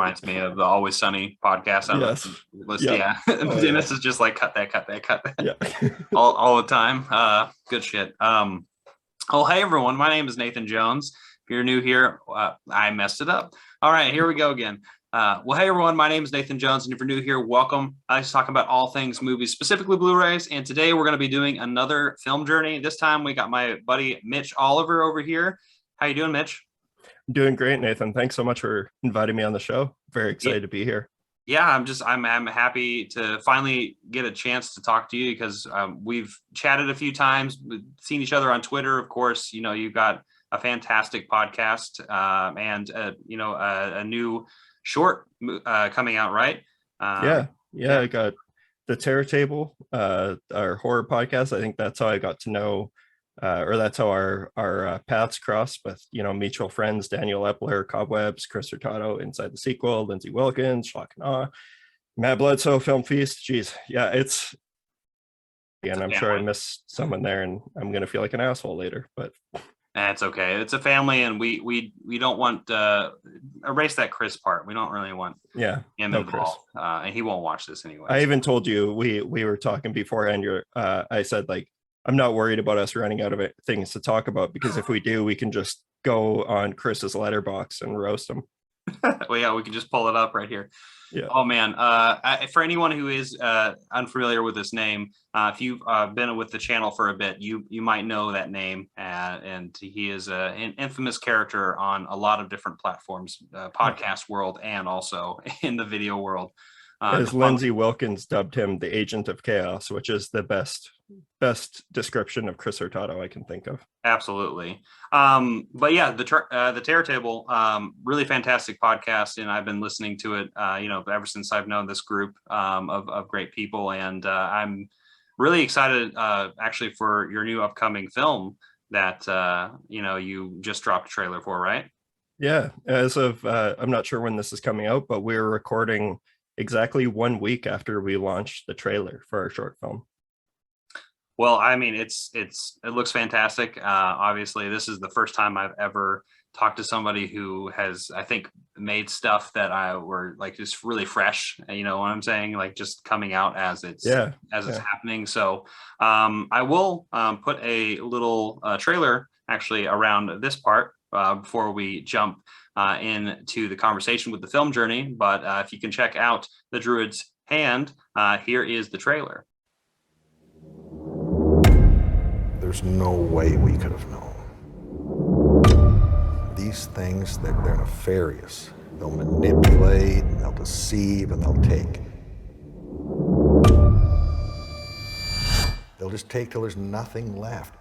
reminds me of the Always Sunny podcast. Yes. Yeah. Dennis is just like, cut that. Yeah. all the time. Good shit. Hey everyone, my name is Nathan Jones. If you're new here, I messed it up. All right, here we go again. Hey everyone, my name is Nathan Jones, and if you're new here, welcome. I like to talk about all things movies, specifically Blu-rays, and today we're going to be doing another film journey. This time we got my buddy Mitch Oliver over here. How you doing, Mitch? I'm doing great, Nathan. Thanks so much for inviting me on the show. Very excited to be here. Yeah, I'm happy to finally get a chance to talk to you because we've chatted a few times, seen each other on Twitter. Of course, you know, you've got a fantastic podcast and a new short coming out, right? Yeah. I got the Terror Table, our horror podcast. I think that's how I got to know, or that's how our paths crossed with, you know, mutual friends, Daniel Epler, Cobwebs, Chris Hurtado, Inside the Sequel, Lindsay Wilkins, Shock and Awe, Matt Bledsoe, Film Feast. Jeez, yeah, and I'm sure I missed someone there, and I'm gonna feel like an asshole later, but that's okay. It's a family, and we don't want erase that Chris part. We don't really want him involved, and he won't watch this anyway. I even told you we were talking beforehand. I said, like, I'm not worried about us running out of things to talk about, because if we do, we can just go on Chris's Letterboxd and roast him. Well, yeah, we can just pull it up right here. Yeah. Oh man, for anyone who is unfamiliar with this name, if you've been with the channel for a bit, you might know that name, and he is an infamous character on a lot of different platforms, podcast world, and also in the video world. As Lindsay Wilkins dubbed him, the Agent of Chaos, which is the best description of Chris Hurtado I can think of. Absolutely. But yeah, the Terror Table, really fantastic podcast, and I've been listening to it, ever since I've known this group of great people, and I'm really excited actually for your new upcoming film that you just dropped a trailer for, right? Yeah, as of I'm not sure when this is coming out, but we're recording exactly 1 week after we launched the trailer for our short film. Well, I mean, it looks fantastic. Obviously, this is the first time I've ever talked to somebody who has, I think, made stuff that I were like just really fresh. You know what I'm saying? Like just coming out as it's happening. So I will put a little trailer actually around this part before we jump into the conversation with the film journey. But if you can check out the Druid's hand, here is the trailer. There's no way we could have known. These things, they're nefarious. They'll manipulate, and they'll deceive, and they'll take. They'll just take till there's nothing left.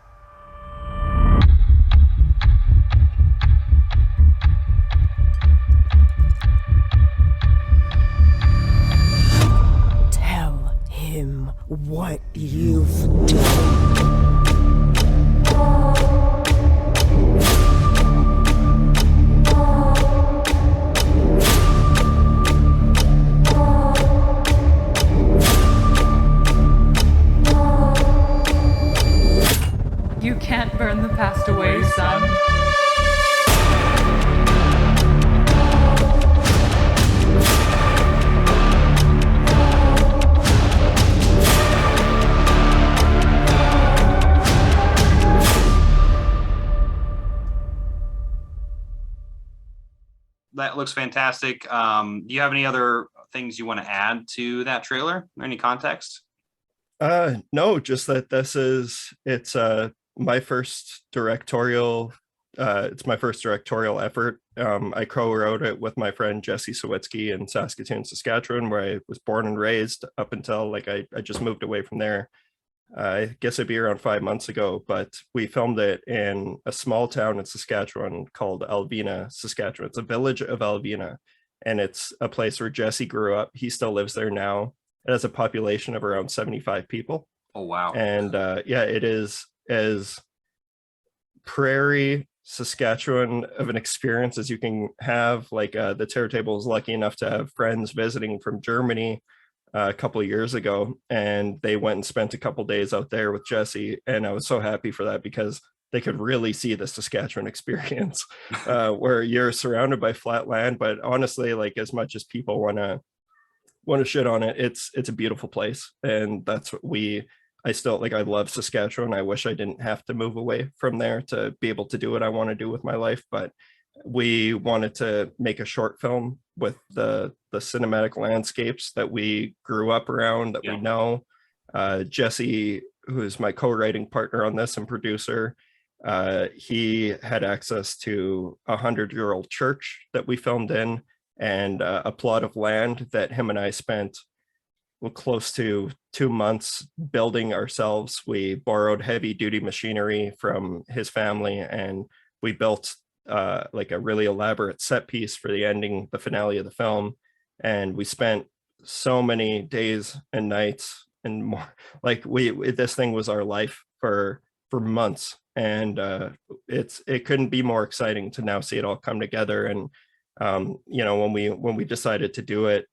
Tell him what you've done. You can't burn the past away, son. That looks fantastic. Do you have any other things you want to add to that trailer or any context? No, just that it's my first directorial effort. I co-wrote it with my friend Jesse Sawitsky in Saskatoon, Saskatchewan, where I was born and raised up until I just moved away from there. I guess it'd be around 5 months ago, but we filmed it in a small town in Saskatchewan called Alvina, Saskatchewan. It's a village of Alvina, and it's a place where Jesse grew up. He still lives there now. It has a population of around 75 people. Oh, wow. And it is as prairie Saskatchewan of an experience as you can have. Like the Terror Table is lucky enough to have friends visiting from Germany a couple of years ago, and they went and spent a couple days out there with Jesse, and I was so happy for that because they could really see the Saskatchewan experience, where you're surrounded by flat land. But honestly, like as much as people want to shit on it, it's a beautiful place, and that's what I still like. I love Saskatchewan. I wish I didn't have to move away from there to be able to do what I want to do with my life, but we wanted to make a short film with the cinematic landscapes that we grew up around, that we know. Jesse, who is my co-writing partner on this and producer, he had access to a 100-year-old church that we filmed in, and a plot of land that him and I spent close to 2 months building ourselves. We borrowed heavy duty machinery from his family, and we built like a really elaborate set piece for the finale of the film. And we spent so many days and nights and more, like this thing was our life for months. And it couldn't be more exciting to now see it all come together. And when we decided to do it,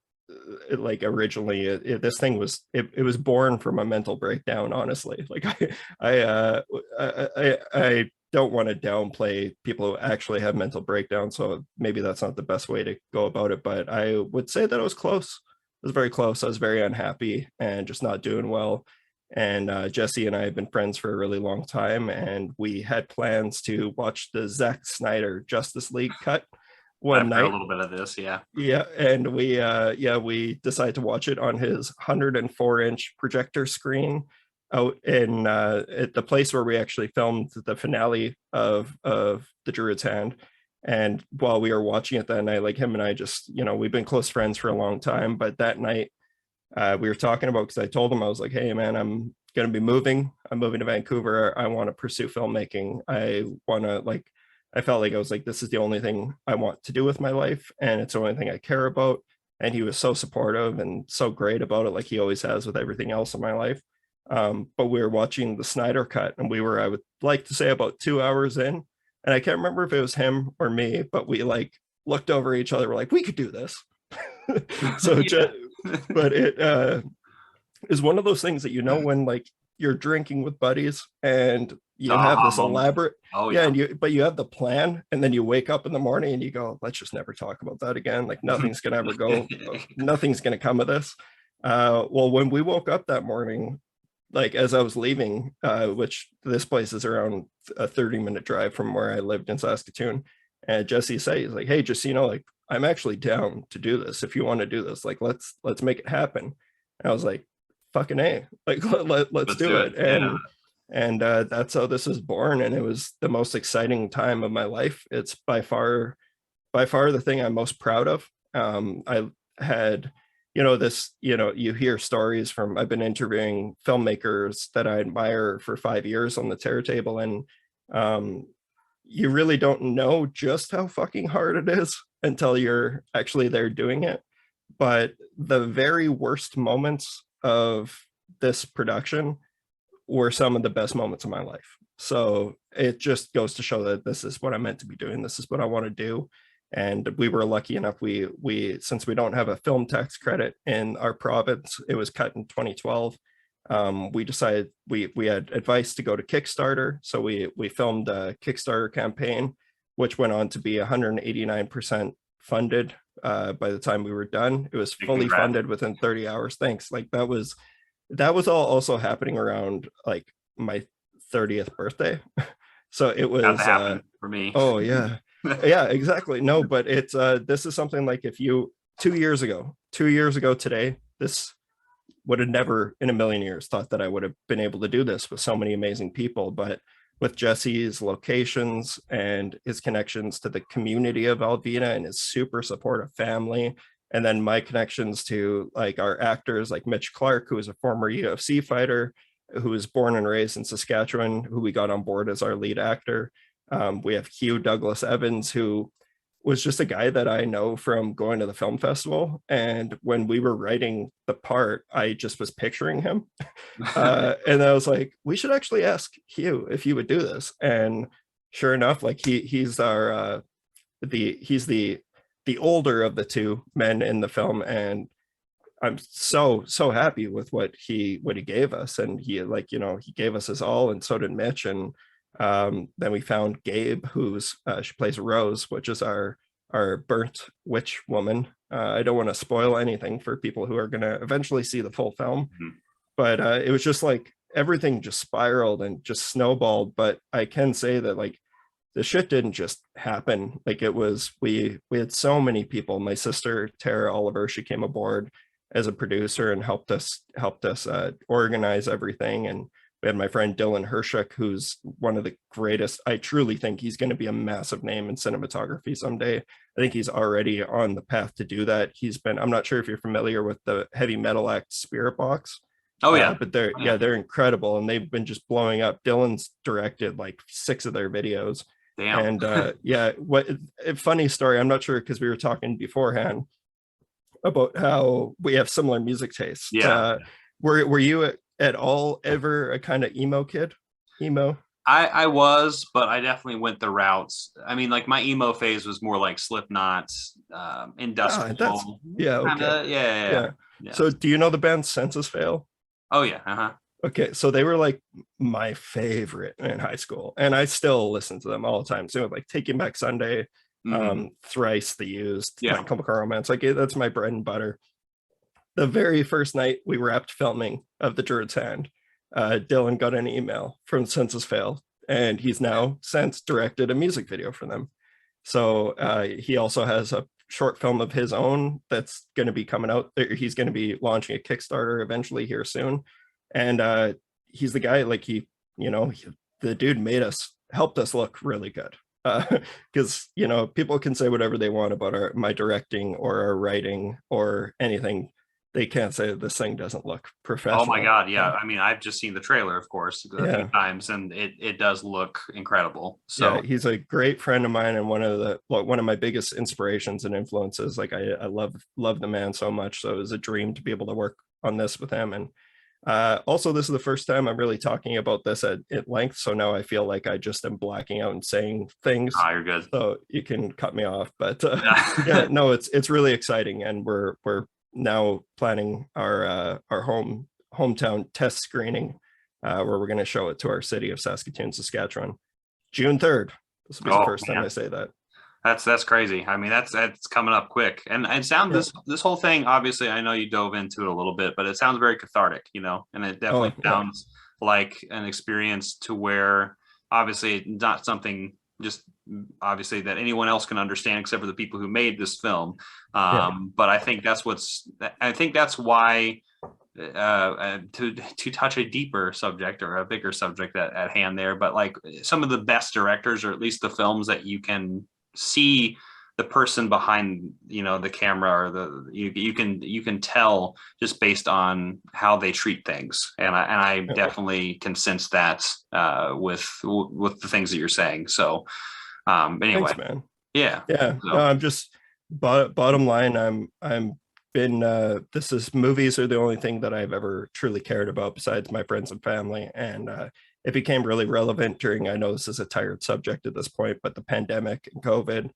like originally this thing was it was born from a mental breakdown, honestly. Like I don't want to downplay people who actually have mental breakdowns, so maybe that's not the best way to go about it, but I would say that it was close. It was very close. I was very unhappy and just not doing well. And Jesse and I have been friends for a really long time, and we had plans to watch the Zack Snyder Justice League cut one night. A little bit of this, yeah. And we decided to watch it on his 104-inch projector screen out in at the place where we actually filmed the finale of The Druid's Hand. And while we were watching it that night, like him and I just, we've been close friends for a long time, but that night we were talking about, because I told him, I was like, hey man, I'm going to be moving. I'm moving to Vancouver. I want to pursue filmmaking. I felt like I was like, this is the only thing I want to do with my life, and it's the only thing I care about. And he was so supportive and so great about it, like he always has with everything else in my life. But we were watching the Snyder cut, and I would like to say about 2 hours in, and I can't remember if it was him or me, but we like looked over each other. We're like, we could do this. So, but it is one of those things that, when like you're drinking with buddies and you have this elaborate, but you have the plan, and then you wake up in the morning and you go, let's just never talk about that again. Like nothing's gonna ever go, nothing's gonna come of this. Well, when we woke up that morning, like as I was leaving, which this place is around a 30-minute drive from where I lived in Saskatoon, and Jesse says, like, hey, just like, I'm actually down to do this. If you want to do this, like let's make it happen. And I was like, fucking A, like let's do it. And that's how this was born, and it was the most exciting time of my life. It's by far the thing I'm most proud of. I had you hear stories from, I've been interviewing filmmakers that I admire for 5 years on the Terror Table, and you really don't know just how fucking hard it is until you're actually there doing it. But the very worst moments of this production were some of the best moments of my life. So it just goes to show that this is what I'm meant to be doing. This is what I want to do. And we were lucky enough, we since we don't have a film tax credit in our province, it was cut in 2012. We decided we had advice to go to Kickstarter. So we filmed a Kickstarter campaign, which went on to be 189% funded by the time we were done. It was fully funded within 30 hours. Thanks. Like that was all also happening around like my 30th birthday. So it was for me. Oh yeah. Yeah, exactly. No, but it's this is something like, if you 2 years ago today, this would have never in a million years thought that I would have been able to do this with so many amazing people. But with Jesse's locations and his connections to the community of Alvina and his super supportive family, and then my connections to like our actors like Mitch Clark, who is a former UFC fighter, who was born and raised in Saskatchewan, who we got on board as our lead actor. We have Hugh Douglas Evans, who was just a guy that I know from going to the film festival. And when we were writing the part, I just was picturing him. And I was like, we should actually ask Hugh if he would do this. And sure enough, like he's our, he's the older of the two men in the film. And I'm so happy with what he gave us. And he he gave us his all, and so did Mitch. And Then we found Gabe, who's she plays Rose, which is our burnt witch woman. I don't want to spoil anything for people who are going to eventually see the full film, but it was just like everything just spiraled and just snowballed. But I can say that like the shit didn't just happen. Like it was, we had so many people. My sister Tara Oliver, she came aboard as a producer and helped us organize everything. And we had my friend Dylan Hirschuk, who's one of the greatest. I truly think he's going to be a massive name in cinematography someday. I think he's already on the path to do that. I'm not sure if you're familiar with the heavy metal act Spirit Box. Oh yeah. But they're incredible, and they've been just blowing up. Dylan's directed like 6 of their videos. Damn. And funny story, I'm not sure, because we were talking beforehand about how we have similar music tastes. Were you at all ever a kind of emo kid? I was, but I definitely went the routes. I mean, like my emo phase was more like Slipknot, industrial. Yeah. So do you know the band Senses Fail? Oh yeah. Okay, so they were like my favorite in high school, and I still listen to them all the time. So like Taking Back Sunday, Thrice the Used, My Chemical Romance, like that's my bread and butter. The very first night we wrapped filming of The Druid's Hand, Dylan got an email from Senses Fail, and he's now since directed a music video for them. So he also has a short film of his own that's going to be coming out. He's going to be launching a Kickstarter eventually here soon. And he's the guy, like the dude helped us look really good. Because people can say whatever they want about my directing or our writing or anything. They can't say this thing doesn't look professional. Oh my God. Yeah. I mean, I've just seen the trailer, of course, a few times, and it does look incredible. So yeah, he's a great friend of mine and one of my biggest inspirations and influences. Like I love the man so much. So it was a dream to be able to work on this with him. And also, this is the first time I'm really talking about this at length. So now I feel like I just am blacking out and saying things. Oh, you're good. So you can cut me off. But yeah, no, it's really exciting, and we're now planning our hometown test screening where we're going to show it to our city of Saskatoon, Saskatchewan, June 3rd. This will be the first time I say that. That's crazy. I mean, that's coming up quick. And this whole thing, obviously, I know you dove into it a little bit, but it sounds very cathartic, and it definitely sounds like an experience to where obviously not something just obviously that anyone else can understand except for the people who made this film. But I think that's why to touch a deeper subject or a bigger subject at hand there, but like some of the best directors, or at least the films that you can see the person behind the camera, or you can tell just based on how they treat things, and I definitely can sense that with the things that you're saying. So anyway. Thanks, man. Yeah so. No, I'm just bottom line, I'm been movies are the only thing that I've ever truly cared about besides my friends and family, and it became really relevant during, I know this is a tired subject at this point, but the pandemic and COVID,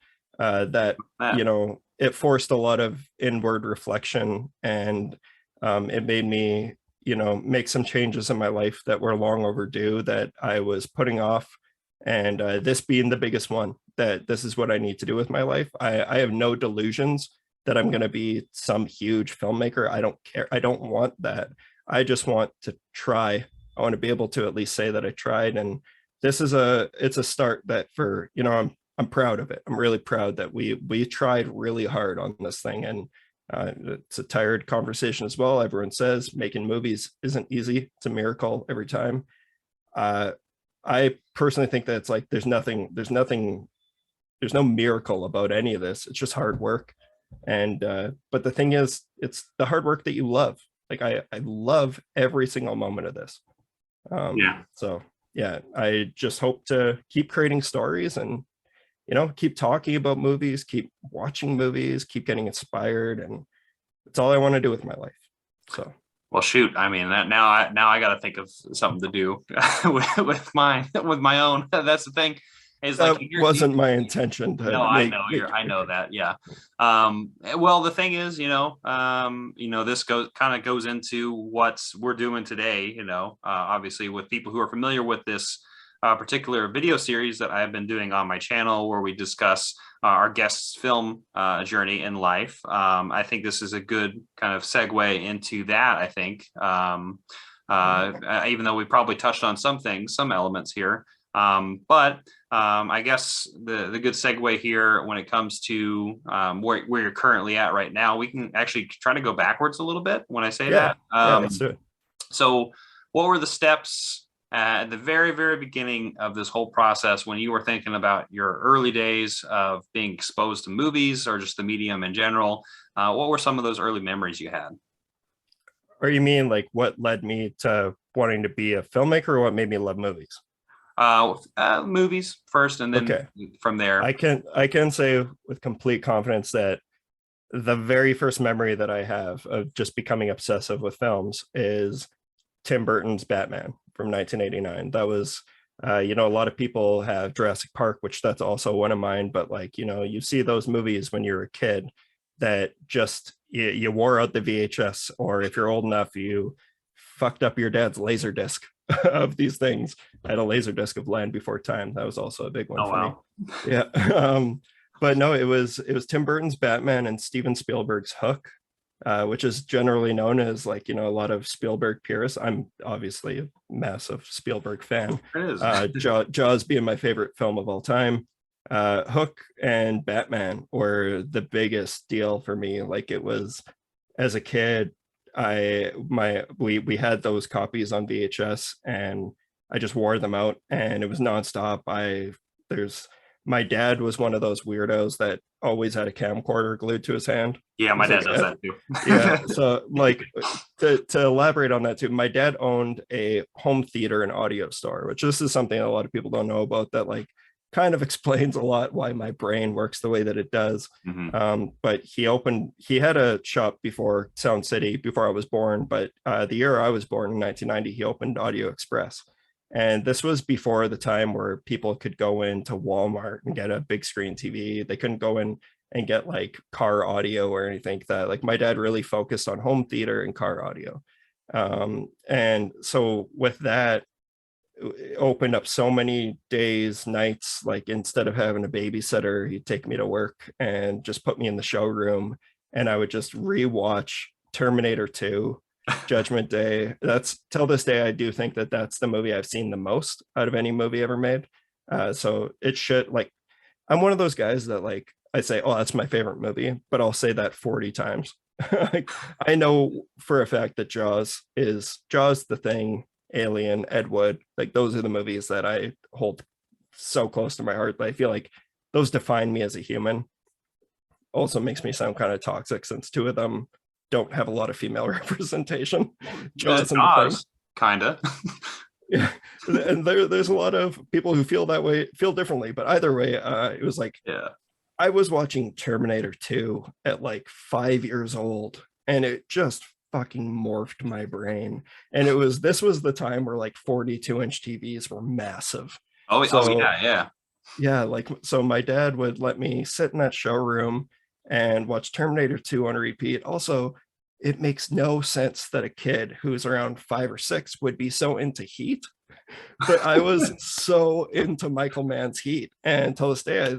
it forced a lot of inward reflection, and it made me, make some changes in my life that were long overdue that I was putting off. And this being the biggest one, that this is what I need to do with my life. I have no delusions that I'm going to be some huge filmmaker. I don't care. I don't want that. I just want to try. I want to be able to at least say that I tried. And this is it's a start that for, I'm proud of it. I'm really proud that we tried really hard on this thing. And it's a tired conversation as well. Everyone says making movies isn't easy. It's a miracle every time. I personally think that it's like, there's no miracle about any of this. It's just hard work. And, but the thing is, it's the hard work that you love. Like I love every single moment of this. So yeah, I just hope to keep creating stories and, keep talking about movies, keep watching movies, keep getting inspired. And it's all I want to do with my life. So. Well, shoot. I mean, now I got to think of something to do with my own. That's the thing. Is that wasn't my intention. I know that. Yeah. Well, the thing is, this goes into what we're doing today. Obviously, with people who are familiar with this particular video series that I've been doing on my channel where we discuss our guest's film journey in life. I think this is a good kind of segue into that, I think. Even though we probably touched on some things, some elements here. But I guess the good segue here when it comes to where you're currently at right now, we can actually try to go backwards a little bit when I say that. Let's do it. So what were the steps at the very, very beginning of this whole process when you were thinking about your early days of being exposed to movies or just the medium in general? What were some of those early memories you had? Or you mean like what led me to wanting to be a filmmaker, or what made me love movies? Movies first, and then from there. I can say with complete confidence that the very first memory that I have of just becoming obsessive with films is Tim Burton's Batman from 1989. That was, a lot of people have Jurassic Park, which that's also one of mine. But like, you see those movies when you're a kid that just you wore out the VHS, or if you're old enough, you fucked up your dad's laser disc of these things. I had a laser disc of Land Before Time. That was also a big one for me. Yeah. But no, it was Tim Burton's Batman and Steven Spielberg's Hook, which is generally known as like, a lot of Spielberg purists. I'm obviously a massive Spielberg fan. Jaws being my favorite film of all time. Hook and Batman were the biggest deal for me. Like, it was, as a kid, we had those copies on VHS, and I just wore them out, and it was nonstop. My dad was one of those weirdos that always had a camcorder glued to his hand. Yeah, my dad does that too. Yeah, so like to elaborate on that too, my dad owned a home theater and audio store, which this is something a lot of people don't know about, that like kind of explains a lot why my brain works the way that it does. But he had a shop before Sound City, before I was born, but the year I was born in 1990, he opened Audio Express. And this was before the time where people could go into Walmart and get a big screen TV. They couldn't go in and get like car audio or anything like that. Like, my dad really focused on home theater and car audio. And so with that, it opened up so many days, nights, like instead of having a babysitter, he'd take me to work and just put me in the showroom, and I would just rewatch Terminator 2, Judgment Day. That's, till this day, I do think that that's the movie I've seen the most out of any movie ever made. So it should, like, I'm one of those guys that like, I say, oh, that's my favorite movie, but I'll say that 40 times. Like, I know for a fact that Jaws, The Thing, Alien, Ed Wood, like those are the movies that I hold so close to my heart, but I feel like those define me as a human. Also makes me sound kind of toxic since two of them don't have a lot of female representation. Jaws and The Thing. Kinda. Yeah, and there's a lot of people who feel that way, feel differently, but either way, it was like, I was watching Terminator 2 at like 5 years old, and it just fucking morphed my brain. And this was the time where like 42-inch TVs were massive. Yeah, like, so my dad would let me sit in that showroom and watch Terminator 2 on repeat. Also, it makes no sense that a kid who's around 5 or 6 would be so into Heat, but I was so into Michael Mann's Heat. And till this day,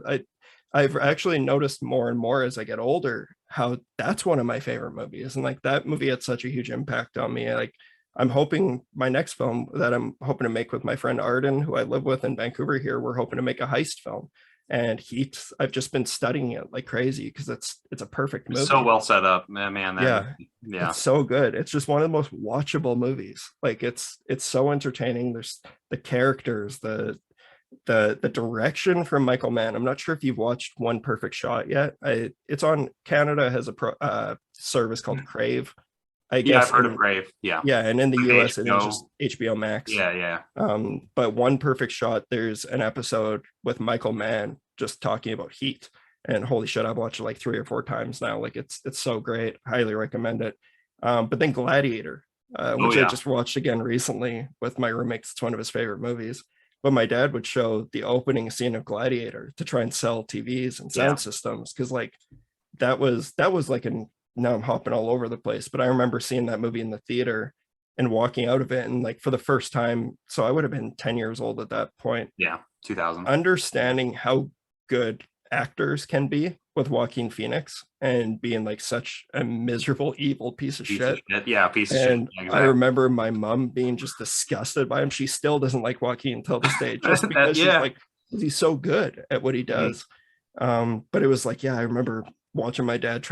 I've actually noticed more and more as I get older how that's one of my favorite movies. And like, that movie had such a huge impact on me. Like, I'm hoping my next film that I'm hoping to make with my friend Arden, who I live with in Vancouver here, we're hoping to make a heist film. And Heat, I've just been studying it like crazy because it's a perfect movie. So well set up, man. Yeah, it's so good. It's just one of the most watchable movies. Like, it's so entertaining. There's the characters, the direction from Michael Mann. I'm not sure if you've watched One Perfect Shot yet. It's on, Canada has a service called Crave. I guess I've heard of Crave. Yeah, and in the US it's just HBO Max. Yeah. But One Perfect Shot, there's an episode with Michael Mann just talking about Heat, and holy shit, I've watched it like 3 or 4 times now. Like, it's so great. Highly recommend it. But then Gladiator, which I just watched again recently with my roommate. It's one of his favorite movies. But my dad would show the opening scene of Gladiator to try and sell TVs and sound systems, because like that was like now I'm hopping all over the place, but I remember seeing that movie in the theater and walking out of it, and like for the first time, so I would have been 10 years old at that point, Yeah, 2000. understanding how good actors can be with Joaquin Phoenix and being like such a miserable, evil piece of shit. Yeah, piece of And shit. I remember my mom being just disgusted by him. She still doesn't like Joaquin until this day, just because she's like, he's so good at what he does. But it was like, yeah, I remember watching my dad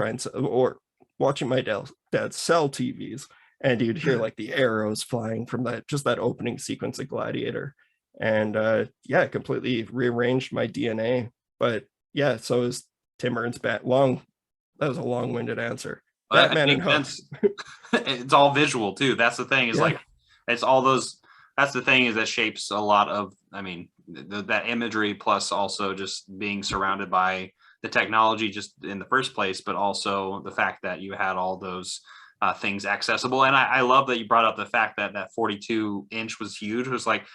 watching my dad sell TVs, and you'd hear like the arrows flying from that opening sequence of Gladiator. And it completely rearranged my DNA. But yeah, so is Tim Burton's that was a long-winded ansst Batman and Hook. It's all visual too. That's the thing, is like, it's all those, that's the thing, is that shapes a lot of, I mean, that imagery, plus also just being surrounded by the technology just in the first place, but also the fact that you had all those things accessible. And I love that you brought up the fact that that 42 inch was huge. It was like,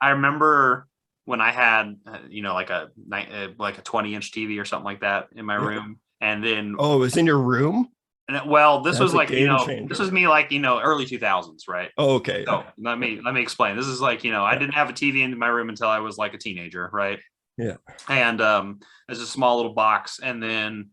I remember when I had, like a 20-inch TV or something like that in my room. And then, it was in your room? And well, this was like, changer. This was me like, early 2000s, right? Oh, okay. So let me explain. This is like, I didn't have a TV in my room until I was like a teenager, right? Yeah. And there's a small little box, and then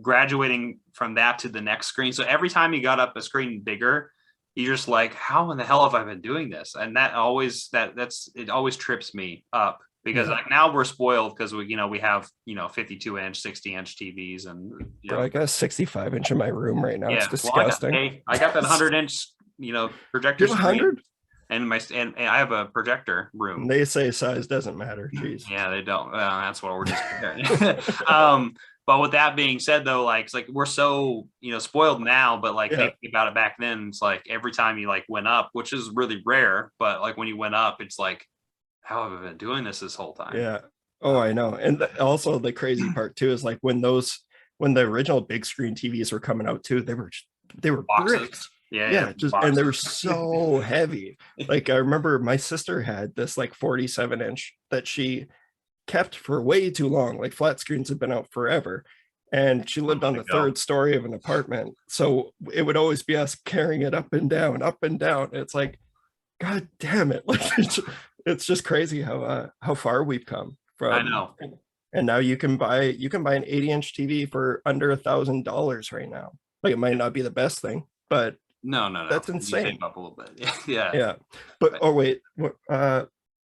graduating from that to the next screen. So every time you got up a screen bigger, you're just like, how in the hell have I been doing this? And that always it always trips me up, because like now we're spoiled because we have 52-inch, 60-inch TVs, and Bro, I got a 65-inch in my room right now. It's disgusting. Well, I got that 100-inch projector. You have 100? And I have a projector room. They say size doesn't matter. Jeez. Yeah, they don't. That's what we're just comparing. But with that being said, though, like, it's like we're so spoiled now, but like thinking about it back then, it's like every time you like went up, which is really rare, but like when you went up, it's like, how have I been doing this whole time? Yeah. Oh, I know. And also the crazy part too is like when the original big screen TVs were coming out too, they were boxes. Bricks. Yeah, and they were so heavy. Like I remember my sister had this like 47-inch that she kept for way too long. Like flat screens had been out forever, and she lived on the third story of an apartment, so it would always be us carrying it up and down, up and down. It's like, god damn it, like it's just crazy how far we've come from. I know. And now you can buy an 80-inch TV for under $1,000 right now. Like it might not be the best thing, but no, that's insane. Up a little bit. Yeah. Yeah. But oh wait, my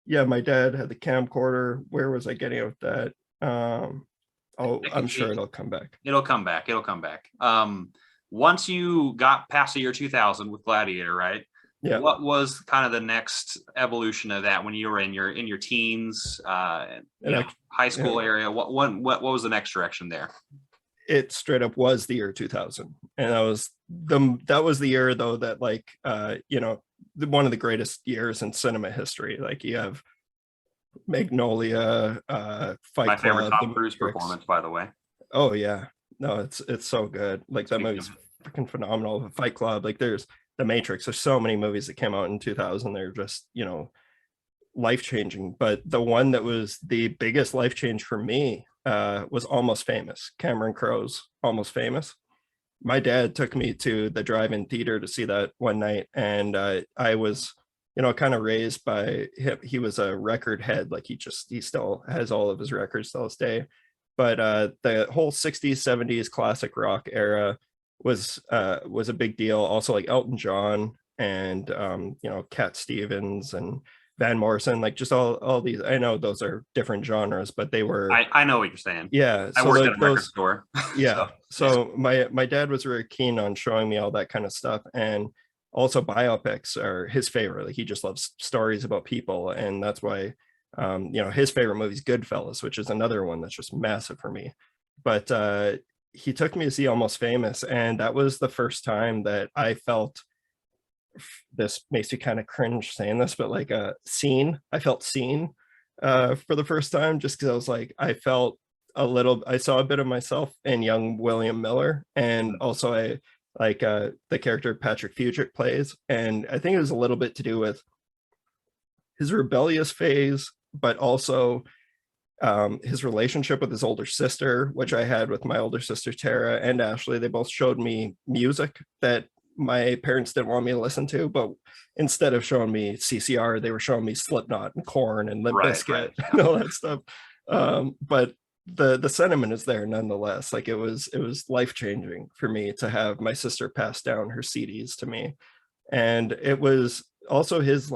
dad had the camcorder. Where was I getting with that? I'm sure it'll come back. It'll come back. Once you got past the year 2000 with Gladiator, right? Yeah. What was kind of the next evolution of that when you were in your teens, high school area? What was the next direction there? It straight up was the year 2000, and that was the year though that like one of the greatest years in cinema history. Like you have Magnolia, Fight My Club, favorite Tom Cruise performance, by the way. Oh yeah, no, it's so good. Like that movie's freaking phenomenal. Fight Club, like there's The Matrix. There's so many movies that came out in 2000. They're just life-changing. But the one that was the biggest life change for me was Almost Famous. Cameron Crowe's Almost Famous. My dad took me to the drive-in theater to see that one night, and I was kind of raised by him. He was a record head. Like he still has all of his records till this day. But the whole 60s 70s classic rock era was a big deal. Also like Elton John and Cat Stevens and Van Morrison, like just all these. I know those are different genres, but they were. I know what you're saying. Yeah, I worked at a record store. Yeah, so my dad was very keen on showing me all that kind of stuff, and also biopics are his favorite. Like he just loves stories about people, and that's why his favorite movie is Goodfellas, which is another one that's just massive for me. But he took me to see Almost Famous, and that was the first time that I felt. This makes me kind of cringe saying this, but like I felt seen for the first time, just because I was like, I saw a bit of myself in young William Miller, and also I like the character Patrick Fugit plays, and I think it was a little bit to do with his rebellious phase, but also his relationship with his older sister, which I had with my older sister Tara and Ashley. They both showed me music that my parents didn't want me to listen to, but instead of showing me CCR, they were showing me Slipknot and Korn and Limp Bizkit and all that stuff. But the sentiment is there nonetheless. Like it was life-changing for me to have my sister pass down her CDs to me. And it was also his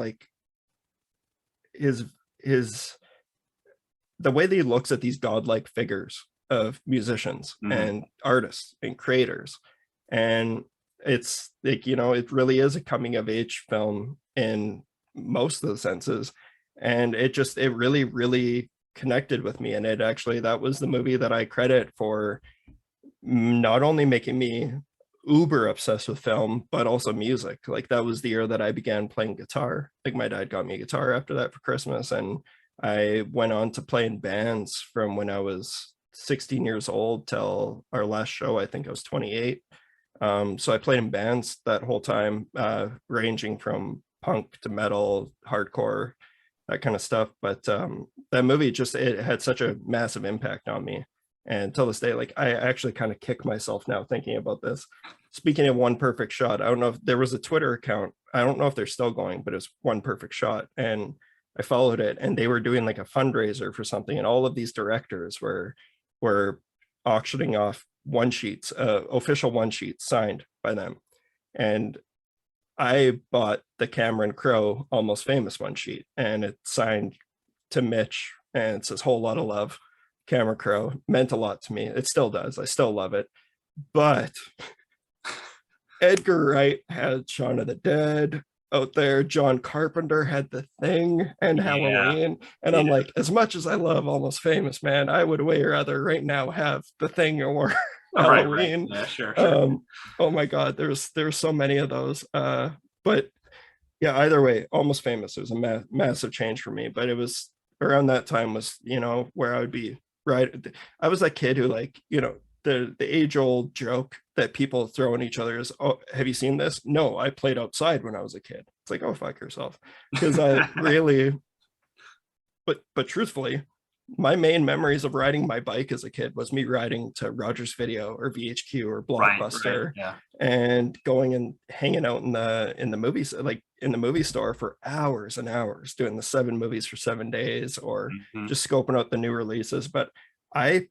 the way that he looks at these godlike figures of musicians and artists and creators. And it's like, it really is a coming of age film in most of the senses. And it really, really connected with me. And that was the movie that I credit for not only making me uber obsessed with film, but also music. Like that was the year that I began playing guitar. Like my dad got me a guitar after that for Christmas, and I went on to play in bands from when I was 16 years old till our last show. I think I was 28. So I played in bands that whole time, ranging from punk to metal, hardcore, that kind of stuff. But that movie it had such a massive impact on me. And till this day, like I actually kind of kick myself now thinking about this. Speaking of One Perfect Shot, I don't know if there was a Twitter account. I don't know if they're still going, but it's One Perfect Shot. And I followed it, and they were doing like a fundraiser for something. And all of these directors were auctioning off one sheets, official one sheets signed by them. And I bought the Cameron Crowe Almost Famous one sheet, and it's signed to Mitch, and it says "Whole Lot of Love." Cameron Crowe meant a lot to me. It still does. I still love it. But Edgar Wright had Shaun of the Dead out there. John Carpenter had The Thing and Halloween. And I'm like, as much as I love Almost Famous, man, I would way rather right now have The Thing or Halloween. Right. Yeah, sure. Oh my God, there's so many of those. But yeah, either way, Almost Famous was a massive change for me. But it was around that time was, where I would be. Right. I was that kid who, like, the age old joke that people throw in each other is, "Oh, have you seen this?" No, I played outside when I was a kid. It's like, oh, fuck yourself. Because I really, but truthfully, my main memories of riding my bike as a kid was me riding to Rogers Video or VHQ or Blockbuster, and going and hanging out in the movies, like in the movie store for hours and hours, doing the 7 movies for 7 days, or just scoping out the new releases. But I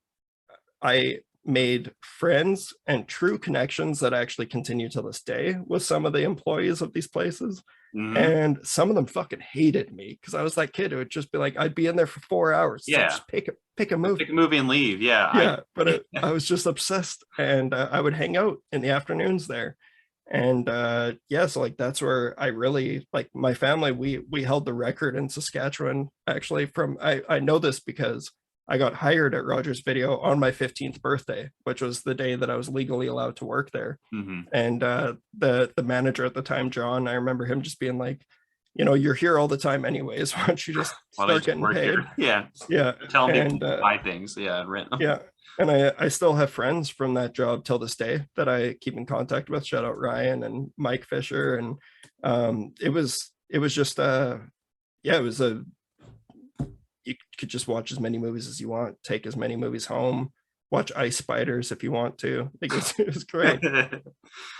made friends and true connections that actually continue to this day with some of the employees of these places. And some of them fucking hated me because I was that kid who would just be like, I'd be in there for 4 hours. Yeah. So just pick a movie. Pick a movie and leave. Yeah. Yeah. But I was just obsessed, and I would hang out in the afternoons there. And so like that's where I really, like, my family, we held the record in Saskatchewan, actually. From I know this because I got hired at Rogers Video on my 15th birthday, which was the day that I was legally allowed to work there. And the manager at the time, John, I remember him just being like, you're here all the time anyways. Why don't you just start getting paid? Here. Yeah. Tell me to buy things. Yeah. And rent them. Yeah. And I still have friends from that job till this day that I keep in contact with. Shout out Ryan and Mike Fisher. And it was just you could just watch as many movies as you want, take as many movies home, watch Ice Spiders if you want to. It was great.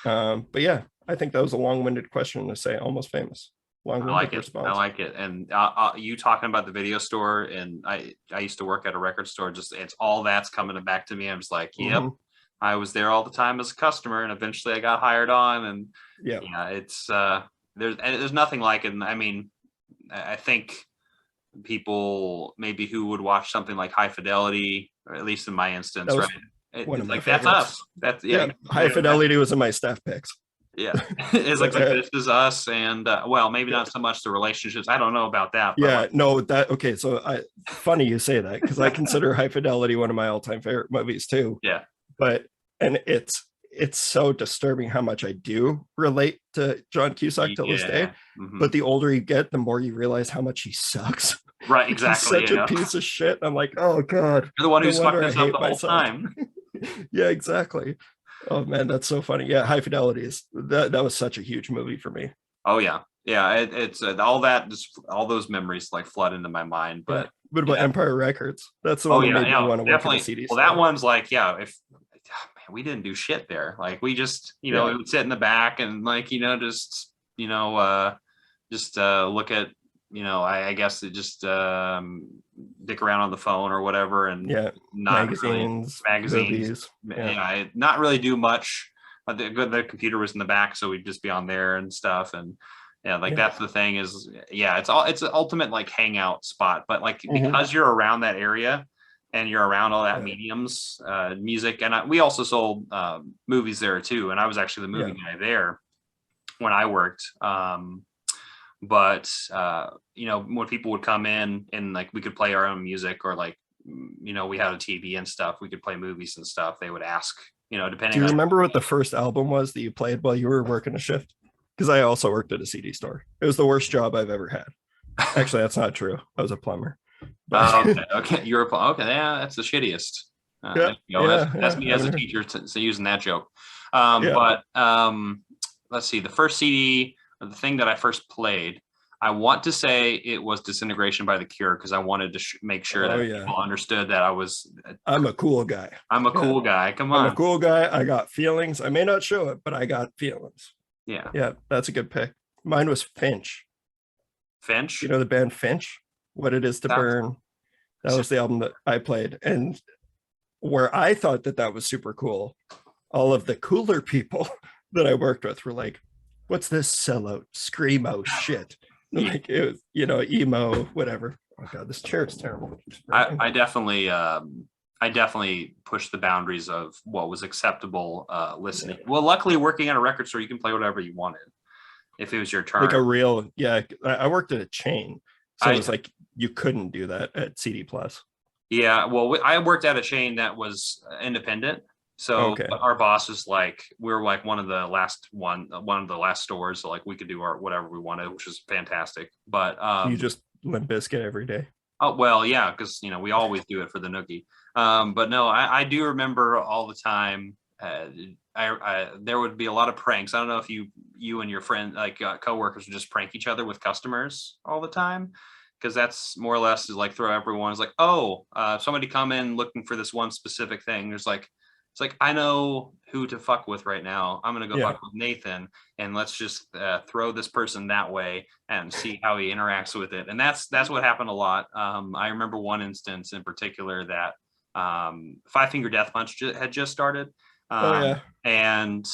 But yeah, I think that was a long-winded question to say Almost Famous. I like it. And you talking about the video store, and I used to work at a record store. It's all that's coming back to me. I'm just like, yep, I was there all the time as a customer, and eventually I got hired on. And it's there's nothing like it. And I mean, I think people maybe who would watch something like High Fidelity, or at least in my instance, right? One of my favorites. That's us. That's High Fidelity was in my staff picks. Yeah, it's like This Is Us, and maybe not so much the relationships. I don't know about that. Okay. So funny you say that, because I consider High Fidelity one of my all-time favorite movies too. Yeah, and it's so disturbing how much I do relate to John Cusack till this day. But the older you get, the more you realize how much he sucks. Right, exactly. He's such a piece of shit. I'm like, oh God, you're the one who's fucked this up the whole time. Yeah, exactly. Oh man, that's so funny. Yeah, High Fidelity is that was such a huge movie for me. Oh yeah. It's all that, just all those memories like flood into my mind. But what about Empire Records? That's the one that made me want to work at the CD Well, that one's like, we didn't do shit there. Like we just, we would sit in the back and like, just look at, I guess it just dick around on the phone or whatever, and not magazines, movies. Not really do much. The computer was in the back, so we'd just be on there and stuff. And that's the thing is, it's an ultimate like hangout spot. But like because you're around that area and you're around all that mediums, music, and we also sold movies there too. And I was actually the movie guy there when I worked. But when people would come in and like we could play our own music, or like we had a TV and stuff, we could play movies and stuff. They would ask, depending. Do you remember what the first album was that you played while you were working a shift? Because I also worked at a CD store. It was the worst job I've ever had. Actually, that's not true. I was a plumber. Okay, you're a plumber. Okay, that's the shittiest. That's me as a teacher using that joke. But let's see. The first CD, or the thing that I first played, I want to say it was Disintegration by The Cure, because I wanted to make sure that people understood that I'm a cool guy. I'm a cool guy. Come on. I'm a cool guy. I got feelings. I may not show it, but I got feelings. Yeah, that's a good pick. Mine was Finch. Finch? You know the band Finch? What It Is to Burn. That was the album that I played. And where I thought that was super cool, all of the cooler people that I worked with were like, what's this sellout screamo shit? Like it was, emo, whatever. Oh god, this chair is terrible. I definitely pushed the boundaries of what was acceptable listening. Well, luckily working at a record store, you can play whatever you wanted if it was your turn. Like a real, I worked at a chain, so it was like you couldn't do that at CD Plus. Yeah, well, I worked at a chain that was independent. So our boss was like, we were like one of the last stores, so like we could do whatever we wanted, which was fantastic. But you just Limp Bizkit every day. Oh well, yeah, because we always do it for the nookie. But no, I do remember all the time. There would be a lot of pranks. I don't know if you and your friend, like coworkers, would just prank each other with customers all the time, because that's more or less is like throw everyone is like, somebody come in looking for this one specific thing. It's like, I know who to fuck with right now. I'm going to go fuck with Nathan, and let's just throw this person that way and see how he interacts with it. And that's what happened a lot. I remember one instance in particular that Five Finger Death Punch had just started. And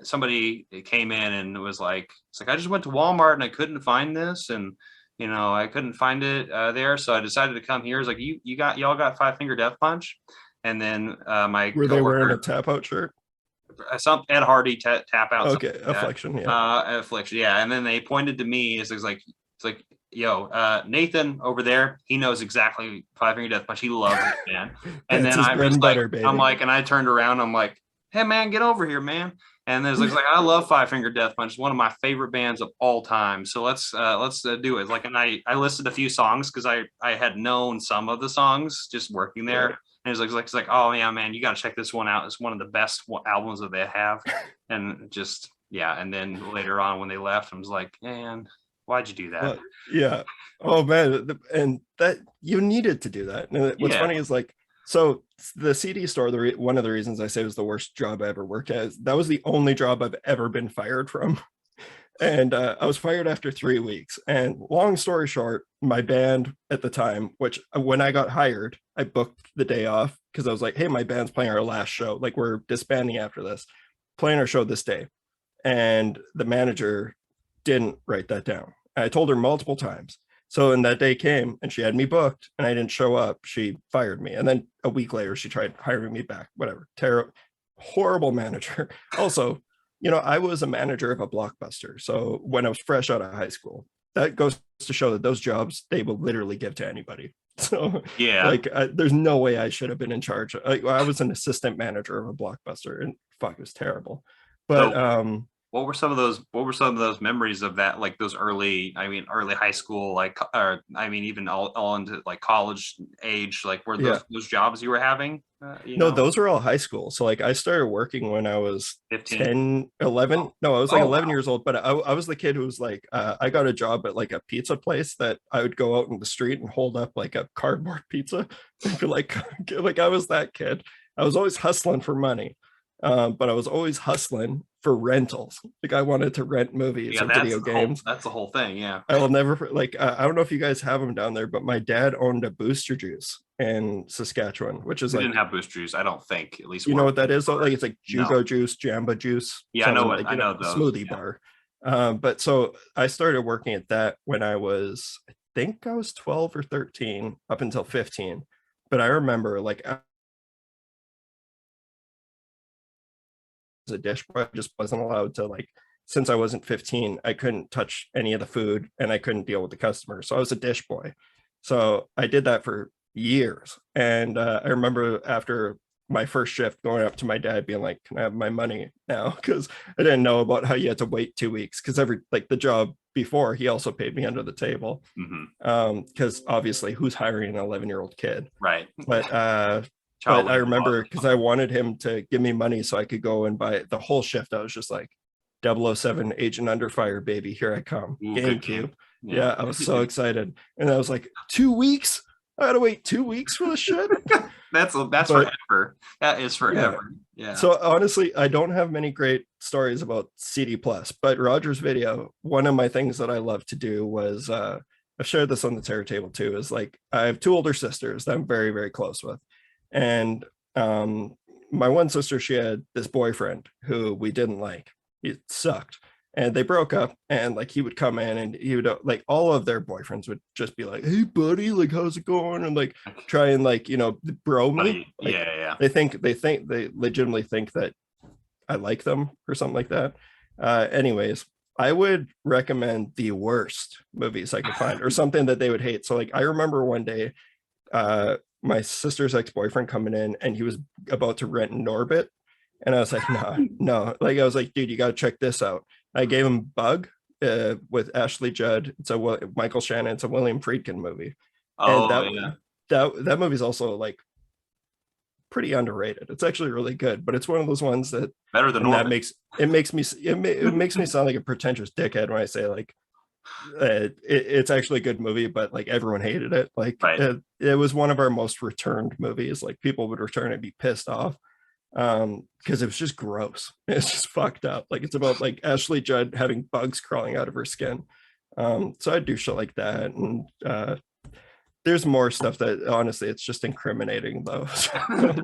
somebody came in and was like, I just went to Walmart and I couldn't find this. And, I couldn't find it there. So I decided to come here. It's like, y'all got Five Finger Death Punch? And then were they wearing a tap out shirt? Some Ed Hardy tap out. Okay, Affliction, Affliction, yeah. And then they pointed to me. It's like, yo, Nathan over there, he knows exactly Five Finger Death Punch. He loves it, man. And then I was like, and I turned around. I'm like, hey, man, get over here, man. And there's like, I love Five Finger Death Punch. It's one of my favorite bands of all time. So let's do it. Like, and I listed a few songs because I had known some of the songs just working there. And it's like, oh yeah, man, you got to check this one out. It's one of the best albums that they have. And just, and then later on when they left, I was like, man, why'd you do that? Oh man. And that you needed to do that. And what's funny is like, so the CD store, one of the reasons I say it was the worst job I ever worked at is that was the only job I've ever been fired from. And I was fired after 3 weeks. And long story short, my band at the time, which when I got hired, I booked the day off because I was like, hey, my band's playing our last show. Like, we're disbanding after this, playing our show this day. And the manager didn't write that down. I told her multiple times. So when that day came and she had me booked and I didn't show up, she fired me. And then a week later, she tried hiring me back, whatever. Terrible, horrible manager. Also, I was a manager of a Blockbuster. So when I was fresh out of high school, that goes to show that those jobs, they will literally give to anybody. So there's no way I should have been in charge. I was an assistant manager of a Blockbuster, and it was terrible. But what were some of those memories of that, like those early high school, like even all into like college age, like were those jobs you were having? No, those were all high school. So like I started working when I was 15, 10, 11. No, I was like 11 years old, but I was the kid who was like, I got a job at like a pizza place that I would go out in the street and hold up like a cardboard pizza and be like I was that kid. I was always hustling for money, but I was always hustling for rentals. Like I wanted to rent movies or video games. That's the whole thing. Yeah. I will never like. I don't know if you guys have them down there, but my dad owned a Booster Juice in Saskatchewan, which is We like, didn't have Boost Juice. I don't think, at least. you know what that is? Like it's like No. Jugo Juice, Jamba Juice. Yeah, I know something what like, I you know those. smoothie Yeah. bar. But so I started working at that when I think I was 12 or 13 up until 15. But I remember like as a dish boy, I just wasn't allowed to like, since I wasn't 15, I couldn't touch any of the food and I couldn't deal with the customers. So I was a dish boy. So I did that for years. And I remember after my first shift going up to my dad being like, can I have my money now? Because I didn't know about how you had to wait 2 weeks, because the job before, he also paid me under the table, because obviously who's hiring an 11-year-old kid? Right. But I remember because I wanted him to give me money so I could go and buy the whole shift. I was just like, 007 Agent Under Fire, baby, here I come. Ooh, good GameCube. game. Yeah, I was so excited. And I was like, 2 weeks? I gotta wait 2 weeks for this shit. That's But- forever. That is forever. Yeah. So honestly, I don't have many great stories about CD Plus, but Rogers Video, one of my things that I love to do was I've shared this on the Terror Table too, is like I have 2 older sisters that I'm very, very close with. And my one sister, she had this boyfriend who we didn't like. It sucked. And they broke up, and like he would come in and he would like all of their boyfriends would just be like, hey buddy, like how's it going? And like try and like, bro me. Buddy, Like, yeah. they legitimately think that I like them or something like that. Anyways, I would recommend the worst movies I could find or something that they would hate. So like I remember one day my sister's ex-boyfriend coming in and he was about to rent Norbit. And I was like, no. Like I was like, dude, you got to check this out. I gave him Bug with Ashley Judd. It's a Michael Shannon. It's a William Friedkin movie. Oh, And yeah. that movie's also like pretty underrated. It's actually really good, but it's one of those ones that Better than and that Norbit. makes me sound like a pretentious dickhead when I say like it's actually a good movie, but like everyone hated it. Like Right. it was one of our most returned movies. Like people would return and be pissed off because it was just gross. It's just fucked up. Like it's about like Ashley Judd having bugs crawling out of her skin. So I do shit like that, and there's more stuff that honestly it's just incriminating though.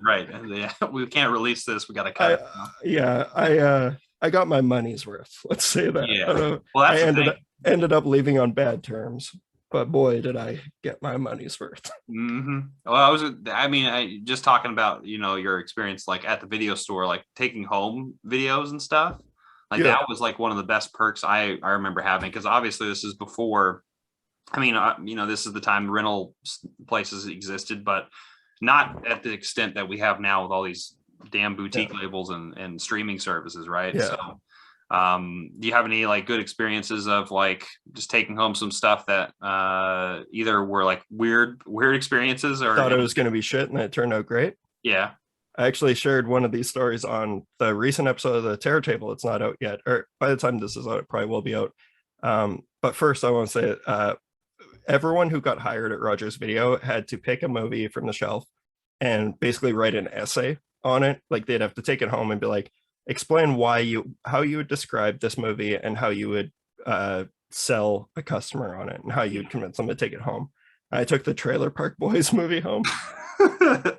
Right. Yeah. We can't release this. We got to cut it. I got my money's worth. Let's say that. Yeah. Well, I that's the thing. ended up leaving on bad terms, but boy, did I get my money's worth. Well, I just talking about, your experience like at the video store, like taking home videos and stuff. Like Yeah. that was like one of the best perks I remember having, because obviously this is before, this is the time rental places existed, but not at the extent that we have now with all these damn boutique labels and streaming services, right? Yeah. So do you have any like good experiences of like just taking home some stuff that either were like weird experiences or Thought it was going to be shit, and it turned out great. yeah. I actually shared one of these stories on the recent episode of the Terror Table. It's not out yet, or by the time this is out, it probably will be out. But first, I want to say everyone who got hired at Rogers Video had to pick a movie from the shelf and basically write an essay on it. Like they'd have to take it home and be like, explain how you would describe this movie and how you would sell a customer on it and how you'd convince them to take it home. I took the Trailer Park Boys movie home. I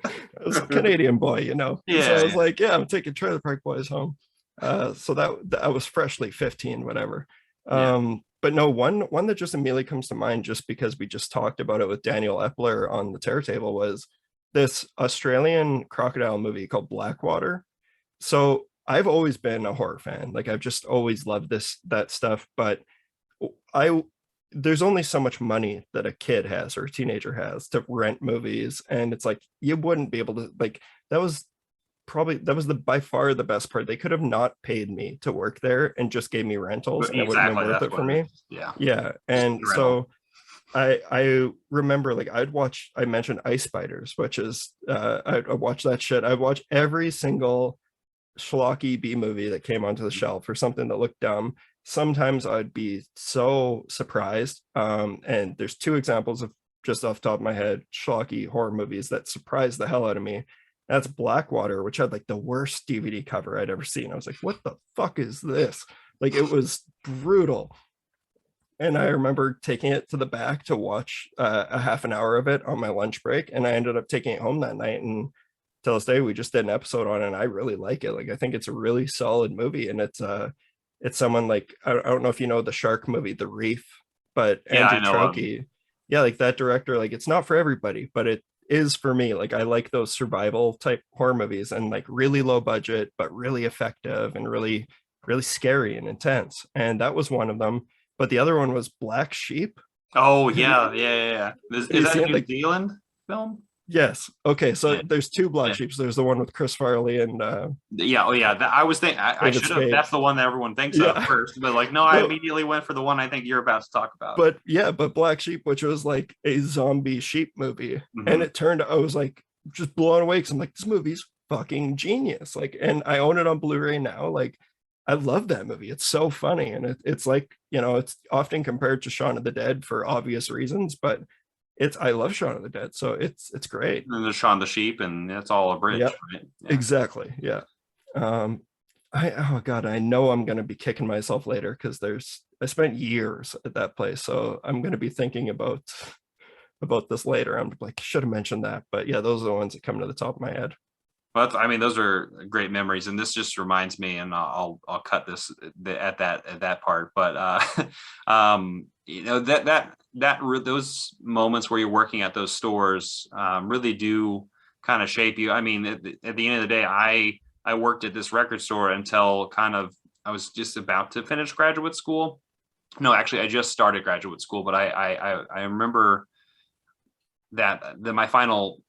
was a Canadian boy, Yeah. So I was like, yeah, I'm taking Trailer Park Boys home. So that I was freshly 15, whatever. But no, one that just immediately comes to mind, just because we just talked about it with Daniel Epler on the Terror Table, was this Australian crocodile movie called Blackwater. So I've always been a horror fan. Like I've just always loved that stuff, but there's only so much money that a kid has or a teenager has to rent movies, and it's like you wouldn't be able to, like, that was by far the best part. They could have not paid me to work there and just gave me rentals, and it would have been worth it for me. Yeah. And so I remember, like, I mentioned Ice Spiders, which is I'd watch that shit. I'd watch every single schlocky B movie that came onto the shelf or something that looked dumb. Sometimes I'd be so surprised. And there's 2 examples of, just off the top of my head, schlocky horror movies that surprised the hell out of me. That's Blackwater, which had like the worst DVD cover I'd ever seen. I was like, what the fuck is this? Like, it was brutal. And I remember taking it to the back to watch a half an hour of it on my lunch break, and I ended up taking it home that night. And till this day, we just did an episode on it, and I really like it. Like, I think it's a really solid movie, and it's someone like, I don't know if you know the shark movie, The Reef, but Yeah, Andrew I know. Trokey, yeah, like that director, like it's not for everybody, but it is for me. Like, I like those survival type horror movies, and like really low budget, but really effective and really, really scary and intense. And that was one of them. But the other one was Black Sheep. Oh yeah. Is You that see a it, New like- Zealand film? Yes. Okay. So Yeah. there's two Black Yeah. Sheeps. There's the one with Chris Farley and Yeah. Oh yeah. I was thinking I David should have. Spade. That's the one that everyone thinks Yeah. of first, but like no, I Well- immediately went for the one I think you're about to talk about. but yeah, but Black Sheep, which was like a zombie sheep movie. Mhm. And it turned, I was like just blown away because I'm like, this movie's fucking genius. Like, and I own it on Blu-ray now. Like, I love that movie. It's so funny. And it's like, you know, it's often compared to Shaun of the Dead for obvious reasons, but I love Shaun of the Dead. So it's great. And there's Shaun the Sheep, and it's all a bridge, Yep. right? Yeah. Exactly. Yeah. Oh God, I know I'm gonna be kicking myself later because I spent years at that place. So I'm gonna be thinking about this later. I'm like, should have mentioned that. But yeah, those are the ones that come to the top of my head. Well, I mean, those are great memories, and this just reminds me, and I'll cut this at that part. But you know those moments where you're working at those stores really do kind of shape you. I mean, at the end of the day, I worked at this record store until kind of I was just about to finish graduate school. No, actually, I just started graduate school, but I remember that my final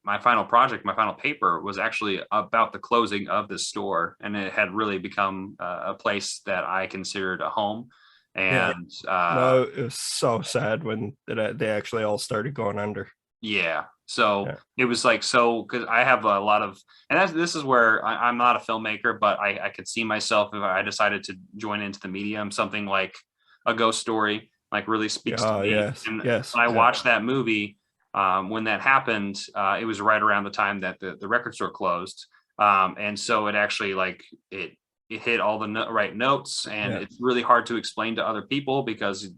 project, my final paper was actually about the closing of the store, and it had really become a place that I considered a home. And No, it was so sad when they actually all started going under. yeah, so Yeah. it was like, so because I have a lot of, and this is where I'm not a filmmaker, but I could see myself if I decided to join into the medium, something like a ghost story, like really speaks to me. Yes, And yes. when I yeah. watched that movie, when that happened, it was right around the time that the record store closed. And so it actually like it hit all the right notes, and Yeah. it's really hard to explain to other people because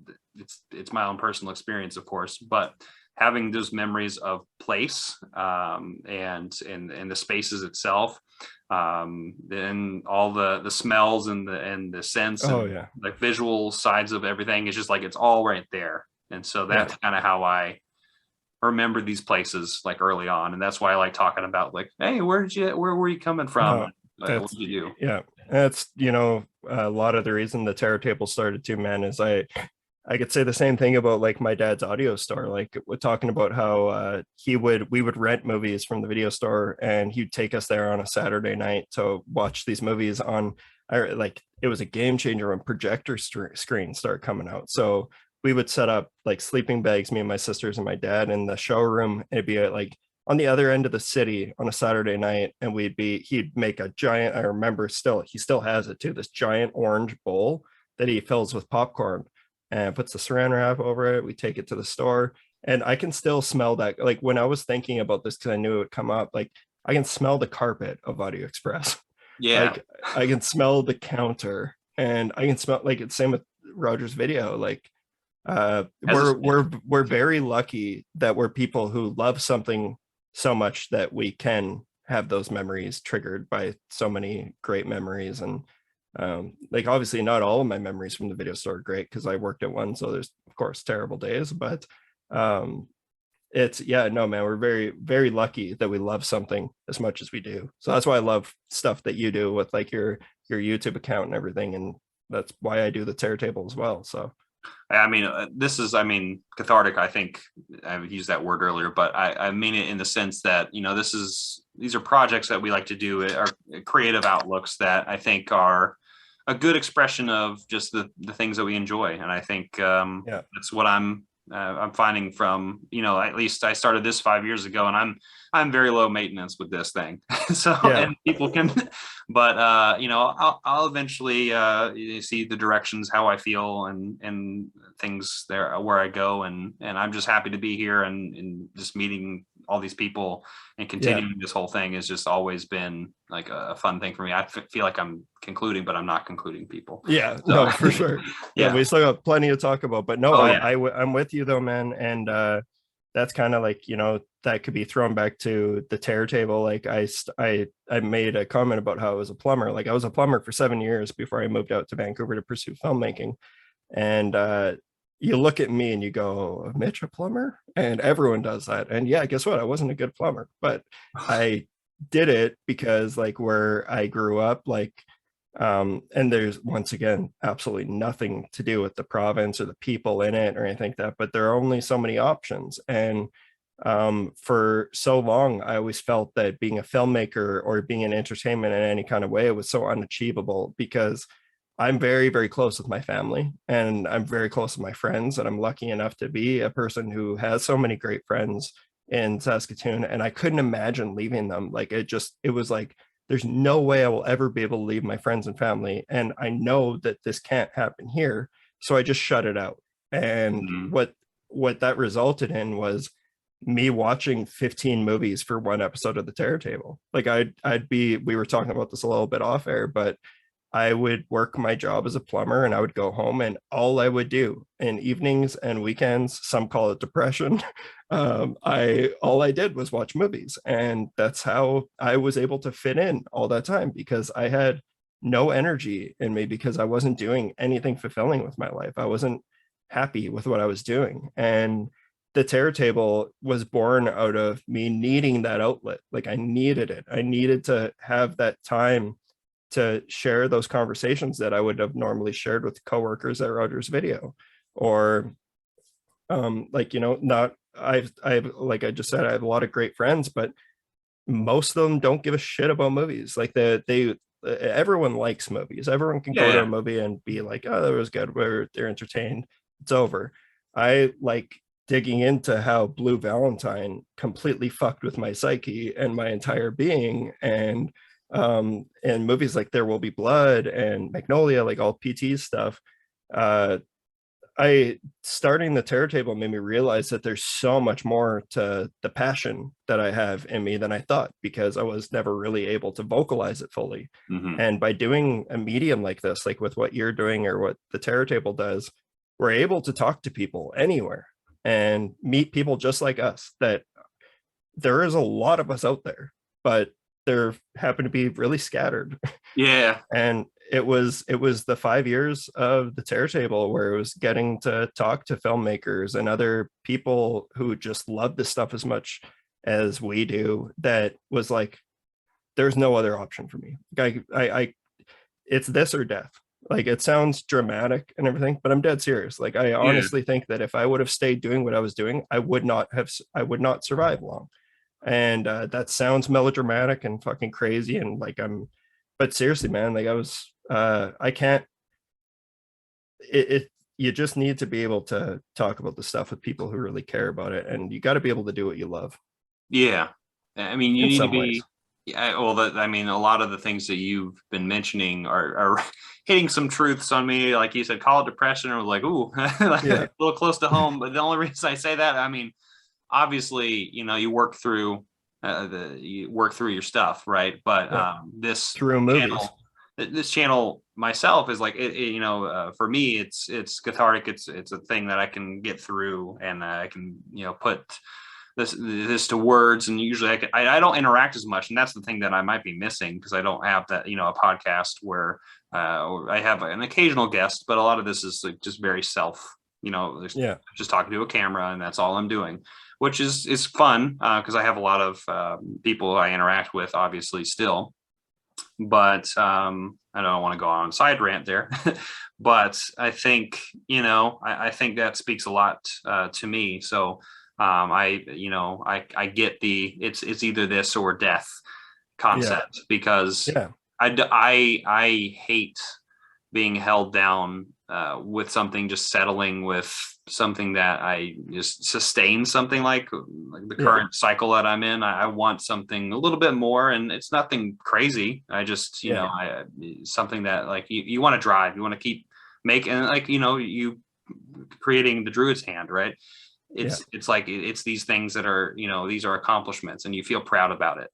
it's my own personal experience, of course, but having those memories of place and the spaces itself, then all the smells and the sense Oh and yeah. like visual sides of everything, it's just like it's all right there. And so that's kind of how I remember these places like early on, and that's why I like talking about like, hey, where were you coming from? What did you do? Yeah, that's, you know, a lot of the reason the Terror Table started too, man, is I could say the same thing about like my dad's audio store. Like, we're talking about how we would rent movies from the video store, and he'd take us there on a Saturday night to watch these movies on. Like, it was a game changer when projector screens started coming out. So we would set up like sleeping bags, me and my sisters and my dad, in the showroom. It'd be like on the other end of the city on a Saturday night, and he'd make a giant, I remember he still has it too, this giant orange bowl that he fills with popcorn and puts the saran wrap over it. We take it to the store, and I can still smell that. Like, when I was thinking about this, because I knew it would come up, like I can smell the carpet of Audio Express. Yeah. Like, I can smell the counter, and I can smell, like, it's same with Rogers Video. Like, we're very lucky that we're people who love something so much that we can have those memories triggered by so many great memories. And like, obviously not all of my memories from the video store are great because I worked at one, so there's of course terrible days, but it's, yeah, no, man, we're very, very lucky that we love something as much as we do. So that's why I love stuff that you do with like your YouTube account and everything, and that's why I do the Terror Table as well. So I mean, this is, I mean, cathartic. I think I've used that word earlier, but I mean it in the sense that, you know, these are projects that we like to do, are creative outlooks that I think are a good expression of just the things that we enjoy. And I think that's what I'm finding from, you know, at least I started this 5 years ago, and I'm very low maintenance with this thing. So, and people can, but you know, I'll eventually see the directions, how I feel, and things there where I go, and I'm just happy to be here and just meeting all these people and continuing this whole thing has just always been like a fun thing for me. I feel like I'm concluding, but I'm not concluding people. Yeah, So, no, for sure. Yeah, we still got plenty to talk about, but no, I'm with you though, man. And that's kind of like, that could be thrown back to the tear table. Like I made a comment about how I was a plumber. Like I was a plumber for 7 years before I moved out to Vancouver to pursue filmmaking. And you look at me and you go, Mitch, a plumber? And everyone does that. And yeah, guess what? I wasn't a good plumber, but I did it because like where I grew up, like, and there's once again, absolutely nothing to do with the province or the people in it or anything like that, but there are only so many options. And for so long, I always felt that being a filmmaker or being in entertainment in any kind of way was so unachievable because I'm very, very close with my family and I'm very close with my friends. And I'm lucky enough to be a person who has so many great friends in Saskatoon. And I couldn't imagine leaving them. Like it was like, there's no way I will ever be able to leave my friends and family. And I know that this can't happen here. So I just shut it out. And what that resulted in was me watching 15 movies for one episode of the Terror Table. Like we were talking about this a little bit off air, but I would work my job as a plumber and I would go home and all I would do in evenings and weekends, some call it depression. All I did was watch movies, and that's how I was able to fit in all that time because I had no energy in me because I wasn't doing anything fulfilling with my life. I wasn't happy with what I was doing. And the Terror Table was born out of me needing that outlet. Like I needed it. I needed to have that time to share those conversations that I would have normally shared with coworkers at Rogers Video, or not. I've like I just said, I have a lot of great friends, but most of them don't give a shit about movies. Like everyone likes movies. Everyone can go to a movie and be like, oh, that was good. They're entertained. It's over. I like digging into how Blue Valentine completely fucked with my psyche and my entire being, and movies like There Will Be Blood and Magnolia, like all PT stuff. Starting the Terror Table made me realize that there's so much more to the passion that I have in me than I thought, because I was never really able to vocalize it fully. And by doing a medium like this, like with what you're doing or what the Terror Table does, we're able to talk to people anywhere and meet people just like us. That there is a lot of us out there, but there happen to be really scattered. And it was the 5 years of the Terror Table where it was getting to talk to filmmakers and other people who just love this stuff as much as we do, that was like, there's no other option for me. I it's this or death. Like, it sounds dramatic and everything, but I'm dead serious. Like, I honestly think that if I would have stayed doing what I was doing, I would not survive long. And that sounds melodramatic and fucking crazy, and like but seriously, man, like I can't. You just need to be able to talk about the stuff with people who really care about it, and you got to be able to do what you love. Yeah, I mean, you need to be. Ways. Yeah, well, I mean, a lot of the things that you've been mentioning are hitting some truths on me. Like you said, call it depression, or like, ooh, a little close to home. But the only reason I say that, I mean, obviously, you work through your stuff, right? But this through movies. This channel myself is like, for me, it's cathartic. It's a thing that I can get through, and I can put this to words. And usually I don't interact as much, and that's the thing that I might be missing, because I don't have that a podcast where I have an occasional guest, but a lot of this is like just very self. Just talking to a camera, and that's all I'm doing, which is fun because I have a lot of people I interact with, obviously, still. But I don't want to go on a side rant there. But I think I think that speaks a lot to me. So I get it's either this or death concept, because I hate being held down with something, just settling with something that I just sustain, something like the current cycle that I'm in. I want something a little bit more, and it's nothing crazy. I just, something that, like, you want to drive, you want to keep making, like, you creating the Druid's hand, right? it's like it's these things that are, these are accomplishments, and you feel proud about it,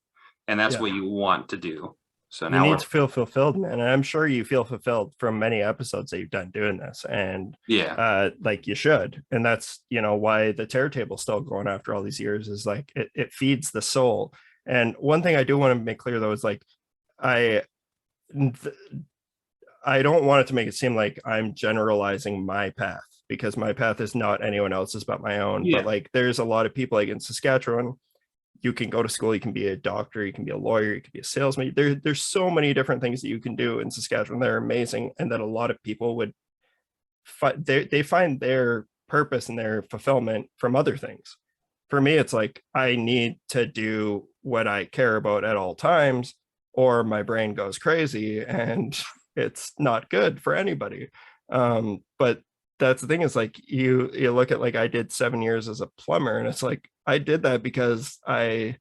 and that's what you want to do. So now you need to feel fulfilled, man. And I'm sure you feel fulfilled from many episodes that you've done doing this. And like you should. And that's, why the Terror Table's still going after all these years, is like it feeds the soul. And one thing I do want to make clear though is like I don't want it to make it seem like I'm generalizing my path, because my path is not anyone else's but my own. But like there's a lot of people like in Saskatchewan. You can go to school, you can be a doctor, you can be a lawyer, you can be a salesman. There's so many different things that you can do in Saskatchewan. They're amazing. And that a lot of people would they find their purpose and their fulfillment from other things. For me, it's like, I need to do what I care about at all times, or my brain goes crazy and it's not good for anybody. But that's the thing, is like you look at, like, I did 7 years as a plumber, and it's like I did that because I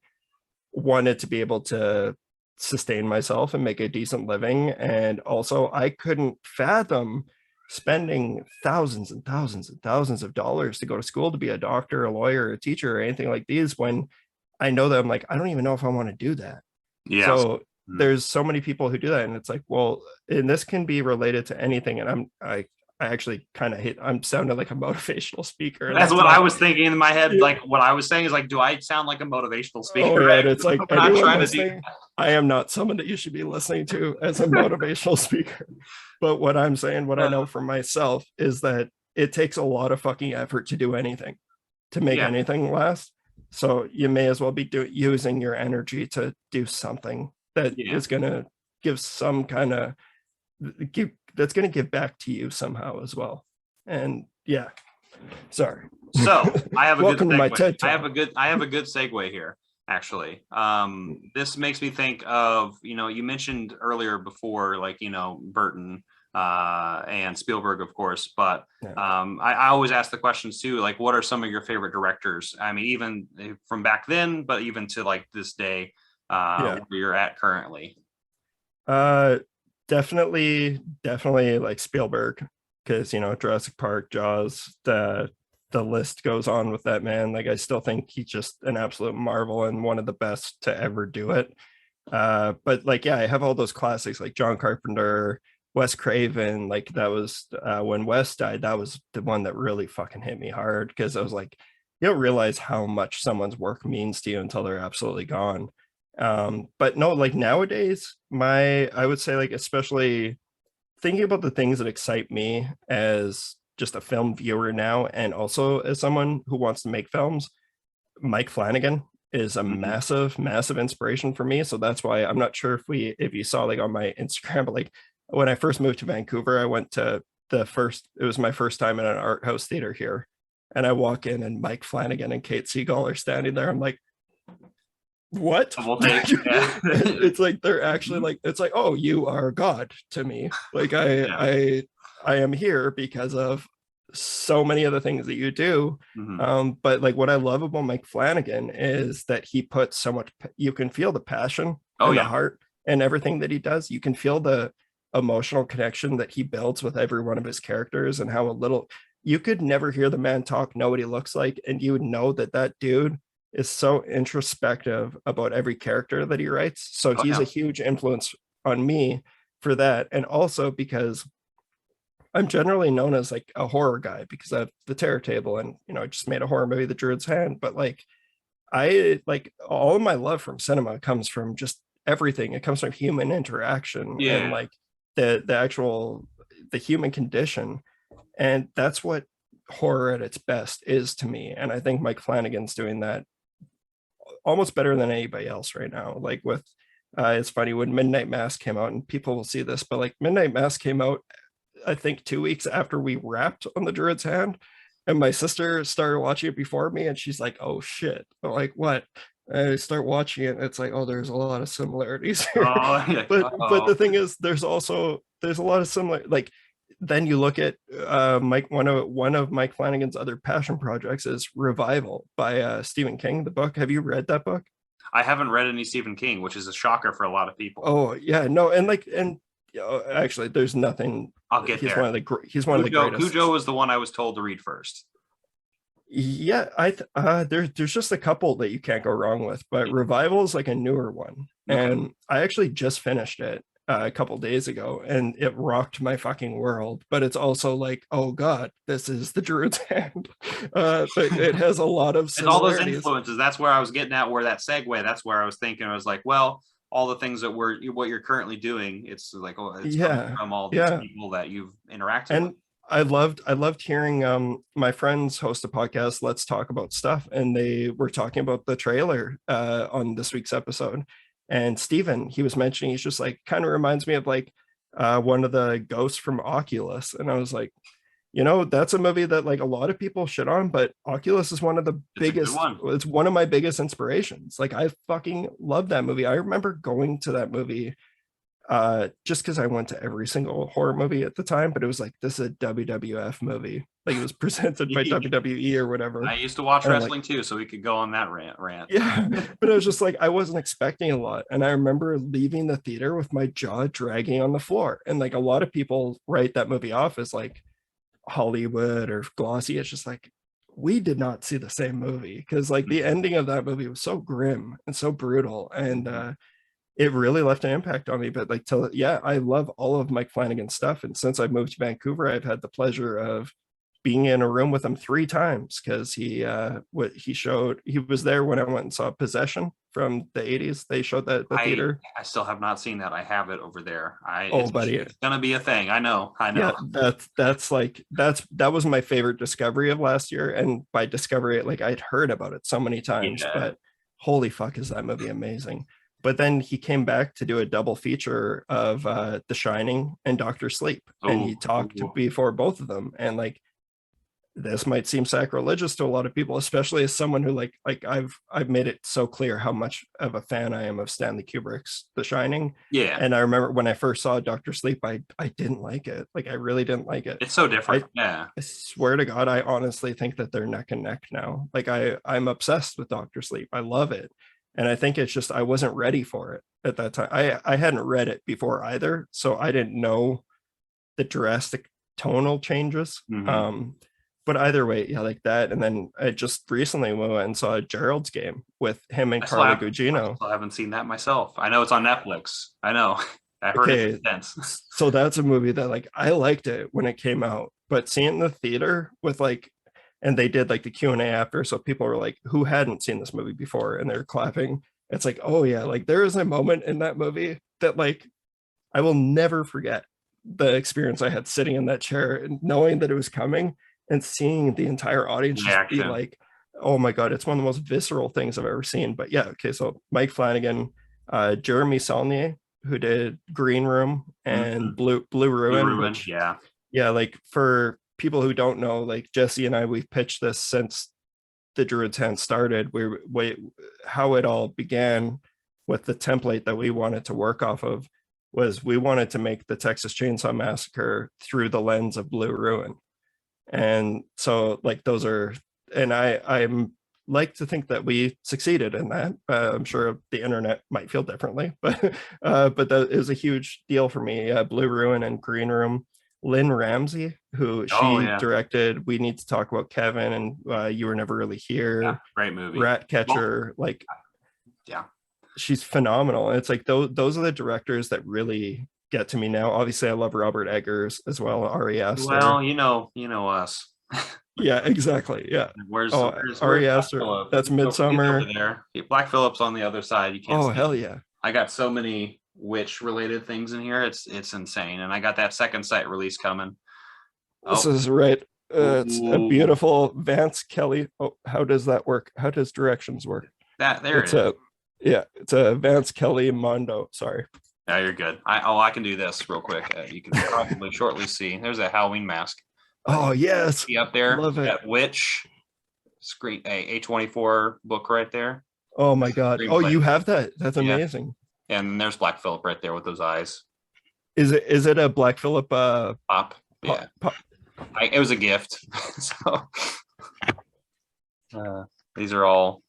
wanted to be able to sustain myself and make a decent living. And also I couldn't fathom spending thousands and thousands and thousands of dollars to go to school to be a doctor, a lawyer, a teacher, or anything like these, when I know that I'm like, I don't even know if I want to do that. So there's so many people who do that, and it's like, well, and this can be related to anything. And I actually kind of hate, I'm sounding like a motivational speaker. That's what I was thinking in my head. Like, what I was saying is like, do I sound like a motivational speaker? Right? It's like, I'm not trying to do. I am not someone that you should be listening to as a motivational speaker. But what I'm saying, what I know for myself, is that it takes a lot of fucking effort to do anything, to make anything last. So you may as well be using your energy to do something that is going to give some kind of that's going to give back to you somehow as well. And sorry. So I have a Welcome good to my segue. TED Talk. I have a good segue here, actually. This makes me think of, you mentioned earlier before, like, Burton and Spielberg, of course, but I always ask the questions too, like, what are some of your favorite directors? I mean, even from back then, but even to like this day, where you're at currently. Definitely like Spielberg, because Jurassic Park, Jaws, the list goes on with that man. Like, I still think he's just an absolute marvel and one of the best to ever do it. But like, I have all those classics like John Carpenter, Wes Craven. Like, that was when Wes died, that was the one that really fucking hit me hard, because I was like, you don't realize how much someone's work means to you until they're absolutely gone. But no, like nowadays, I would say, like, especially thinking about the things that excite me as just a film viewer now, and also as someone who wants to make films, Mike Flanagan is a massive inspiration for me. So that's why I'm not sure if you saw, like, on my Instagram, but like when I first moved to Vancouver, I went to it was my first time in an art house theater here, and I walk in and Mike Flanagan and Kate Siegel are standing there. I'm like, what? It's like, they're actually like, it's like, oh, you are God to me. Like, I am here because of so many of the things that you do. But like, what I love about Mike Flanagan is that he puts so much, you can feel the passion and the heart and everything that he does. You can feel the emotional connection that he builds with every one of his characters, and how you could never hear the man talk, know what he looks like, and you would know that dude is so introspective about every character that he writes. So he's a huge influence on me for that. And also because I'm generally known as like a horror guy because I have the Terror Table, and I just made a horror movie, The Druid's Hand. But like, I like, all of my love from cinema comes from just everything. It comes from human interaction and like the human condition. And that's what horror at its best is to me. And I think Mike Flanagan's doing that almost better than anybody else right now. Like with it's funny, when Midnight Mass came out, and people will see this, but like Midnight Mass came out, I think 2 weeks after we wrapped on The Druid's Hand, and my sister started watching it before me, and she's like, oh shit. I'm like, what? And I start watching it, and it's like, oh, there's a lot of similarities here. But the thing is, there's a lot of similar, like, then you look at one of Mike Flanagan's other passion projects is Revival by Stephen King, the book. Have you read that book? I haven't read any Stephen King, which is a shocker for a lot of people. Oh yeah, no, and actually, there's nothing. I'll get he's there. He's one of the greatest. Cujo was the one I was told to read first. Yeah, there's just a couple that you can't go wrong with, but Revival is like a newer one, Okay. and I actually just finished it a couple days ago, and it rocked my fucking world. But it's also like, oh god, this is the Druid's hand. But it has a lot of It's all those similarities. influences. That's where I was getting at, where that segue, that's where I was thinking. I was like, well, all the things that what you're currently doing, it's like, oh, it's coming Yeah, from all these yeah. people that you've interacted with. And I loved hearing my friends host a podcast, Let's Talk About Stuff, and they were talking about the trailer on this week's episode. And Steven, he was mentioning, he's just like, kind of reminds me of like one of the ghosts from Oculus. And I was like, that's a movie that like a lot of people shit on, but Oculus is one of the biggest, it's one of my biggest inspirations. Like I fucking love that movie. I remember going to that movie just because I went to every single horror movie at the time, but it was like, this is a WWF movie, like it was presented by WWE or whatever. I used to watch And wrestling too, so we could go on that rant. Yeah, but it was just like I wasn't expecting a lot, and I remember leaving the theater with my jaw dragging on the floor. And like a lot of people write that movie off as like Hollywood or glossy. It's just like, we did not see the same movie, because like the ending of that movie was so grim and so brutal, and it really left an impact on me. But like, I love all of Mike Flanagan's stuff, and since I moved to Vancouver, I've had the pleasure of being in a room with him 3 times, because he was there when I went and saw Possession from the 80s. They showed that at the theater. I still have not seen that. I have it over there. Buddy, it's gonna be a thing. I know. Yeah, that was my favorite discovery of last year. And by discovery, like I'd heard about it so many times, but holy fuck, is that movie amazing. But then he came back to do a double feature of The Shining and Doctor Sleep, and he talked before both of them. And like, this might seem sacrilegious to a lot of people, especially as someone who like I've made it so clear how much of a fan I am of Stanley Kubrick's The Shining. Yeah. And I remember when I first saw Doctor Sleep, I didn't like it. Like I really didn't like it. It's so different. I swear to God, I honestly think that they're neck and neck now. Like I'm obsessed with Doctor Sleep. I love it. And I think it's just I wasn't ready for it at that time. I hadn't read it before either, so I didn't know the drastic tonal changes. Mm-hmm. But either way, yeah, like that. And then I just recently went and saw Gerald's Game with him and Carla Gugino. I still haven't seen that myself. I know it's on Netflix. I know. I heard it's intense. So that's a movie that like I liked it when it came out, but seeing it in the theater with like, and they did like the Q&A after, so people were like, who hadn't seen this movie before, and they're clapping. It's like, oh yeah, like there is a moment in that movie that like I will never forget the experience I had sitting in that chair and knowing that it was coming, and seeing the entire audience just be like, oh my God, it's one of the most visceral things I've ever seen. But yeah, okay, so Mike Flanagan, Jeremy Saulnier, who did Green Room and Blue Ruin. Which, yeah, like for people who don't know, like Jesse and I, we've pitched this since the Druid's Hand started. How it all began with the template that we wanted to work off of was we wanted to make the Texas Chainsaw Massacre through the lens of Blue Ruin. And so like those are, and I'm like to think that we succeeded in that. I'm sure the internet might feel differently, but that is a huge deal for me. Blue Ruin and Green Room. Lynn Ramsey, who directed We Need to Talk About Kevin and You Were Never Really Here. Yeah, great movie. Ratcatcher, like yeah, she's phenomenal. And it's like those are the directors that really get to me now. Obviously, I love Robert Eggers as well. RES. Well, you know us. Yeah, exactly. Yeah. Where's RES? That's Midsummer. There. Black Phillip's on the other side. You can't. Oh hell yeah! I got so many witch related things in here. It's insane. And I got that second sight release coming. This is right. It's a beautiful Vance Kelly. Oh, how does that work? How does directions work? It's a Vance Kelly Mondo. Sorry. Yeah, you're good. I can do this real quick. You can probably shortly see. There's a Halloween mask. Oh yes. See up there. Love it. That witch screen A24 book right there. Oh my God. Oh, you have that. That's amazing. And there's Black Phillip right there with those eyes. Is it a Black Phillip pop? Yeah. Pop. It was a gift. So these are all,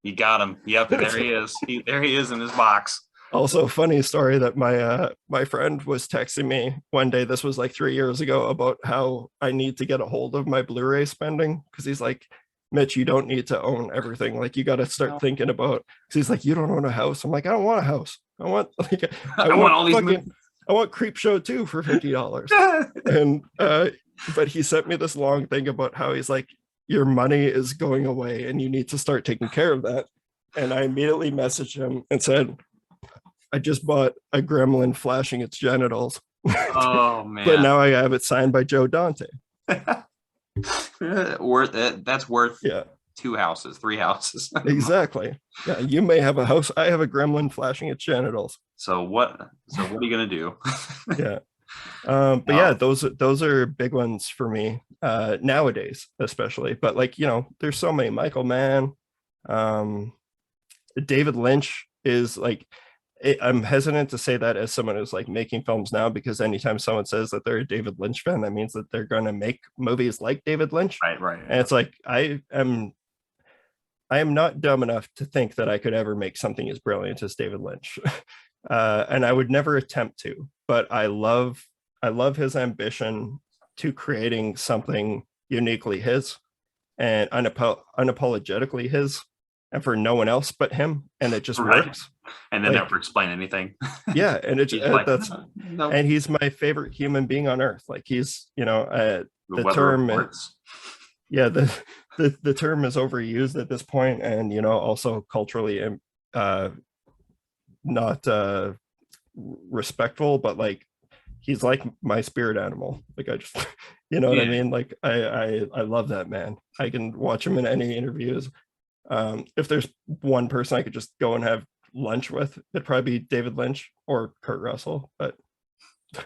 you got him. Yep, there he is. There he is in his box. Also, funny story that my friend was texting me one day. This was like 3 years ago about how I need to get a hold of my Blu-ray spending because he's like, Mitch, you don't need to own everything. Like you got to start thinking about. Because he's like, you don't own a house. I'm like, I don't want a house. I want like I want all these fucking, I want Creep Show 2 for $50. And but he sent me this long thing about how he's like, your money is going away and you need to start taking care of that. And I immediately messaged him and said, I just bought a gremlin flashing its genitals. Oh man. But now I have it signed by Joe Dante. Worth it. That's worth Yeah. 2 houses, 3 houses. Exactly. Yeah, you may have a house. I have a gremlin flashing its genitals. So what are you gonna do? Yeah. But yeah, those are big ones for me nowadays, especially. But like, you know, there's so many. Michael Mann, David Lynch is like, I'm hesitant to say that as someone who's like making films now, because anytime someone says that they're a David Lynch fan, that means that they're going to make movies like David Lynch. Right. And it's like, I am not dumb enough to think that I could ever make something as brilliant as David Lynch. And I would never attempt to, but I love his ambition to creating something uniquely his and unapologetically his, and for no one else but him, and it just works. And then like, never explain anything. Yeah, and it Like, that's no. and he's my favorite human being on earth. Like he's, you know, the weather term reports. yeah, the term is overused at this point, and you know, also culturally not respectful, but like he's like my spirit animal. Like I just you know what I mean? Like I love that man. I can watch him in any interviews. If there's one person I could just go and have lunch with, it'd probably be David Lynch or Kurt Russell, but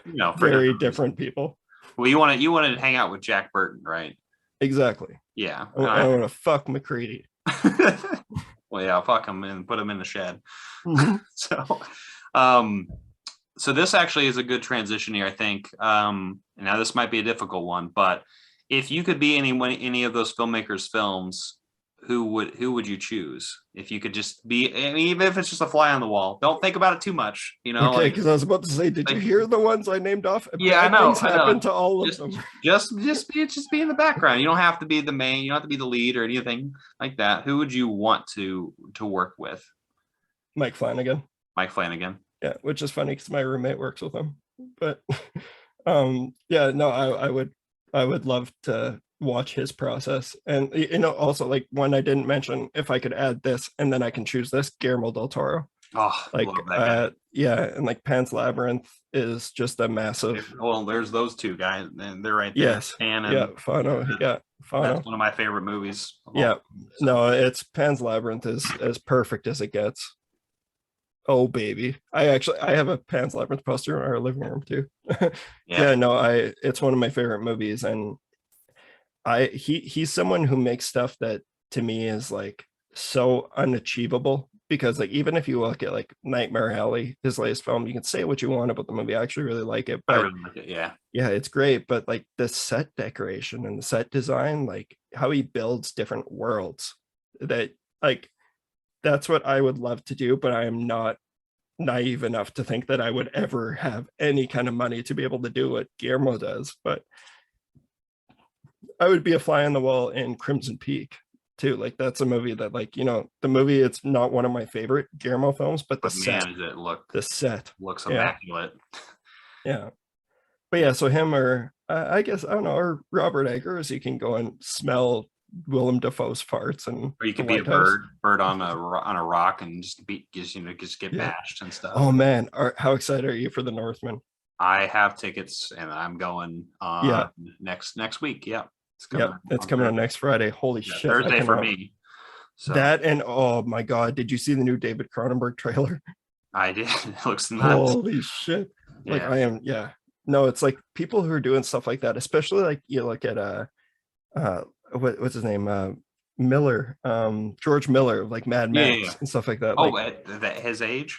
You know, very different people. Well, you wanted to hang out with Jack Burton, right? Exactly. Yeah. I want to fuck McCready. Well, yeah, fuck him and put him in the shed. Mhm. So this actually is a good transition here, I think. Now this might be a difficult one, but if you could be any of those filmmakers' films, who would you choose? If you could just be, I mean, even if it's just a fly on the wall, don't think about it too much, you know. Okay, because I was about to say, did you hear the ones I named off? Yeah, I Bad know. things happen to all of them. Just be in the background. You don't have to be the main. You don't have to be the lead or anything like that. Who would you want to work with? Mike Flanagan. Mike Flanagan. Yeah, which is funny because my roommate works with him. But yeah, no, I would love to watch his process. And you know, also like one I didn't mention, if I could add this and then I can choose this, Guillermo Del Toro. Oh, Like love that guy. yeah, and like Pan's Labyrinth is just a massive. Well, there's those two guys, and they're right there. Yes. Pan and Yeah, Fano. Yeah, Fano. that's one of my favorite movies. Yeah, no, it's Pan's Labyrinth is as perfect as it gets. Oh baby, I have a Pan's Labyrinth poster in our living room too. Yeah, no, it's one of my favorite movies, and he's someone who makes stuff that to me is like so unachievable, because like even if you look at like Nightmare Alley, his latest film, you can say what you want about the movie. I actually really like it, but I really like it. Yeah, it's great. But like the set decoration and the set design, like how he builds different worlds, that like that's what I would love to do, but I am not naive enough to think that I would ever have any kind of money to be able to do what Guillermo does. But I would be a fly on the wall in Crimson Peak too. Like that's a movie that, like, you know, the movie, it's not one of my favorite Guillermo films, but the set, man, does it look the set looks Yeah. immaculate. Yeah. But yeah, so him or I guess, I don't know, or Robert Eggers, you can go and smell Willem Dafoe's farts, and Or you could the be a White House. bird on a rock and just get Yeah. bashed and stuff. Oh man, how excited are you for the Northman? I have tickets and I'm going Yeah. next week. Yeah. It's coming on next Friday. Holy shit. I Thursday for cannot- me. So That, and oh my god, did you see the new David Cronenberg trailer? I did. It looks nuts. Holy shit. Like Yeah. No, it's like people who are doing stuff like that, especially like you look at what's his name? Miller, George Miller, like Mad Max Yeah. and stuff like that. Oh, Like, at his age.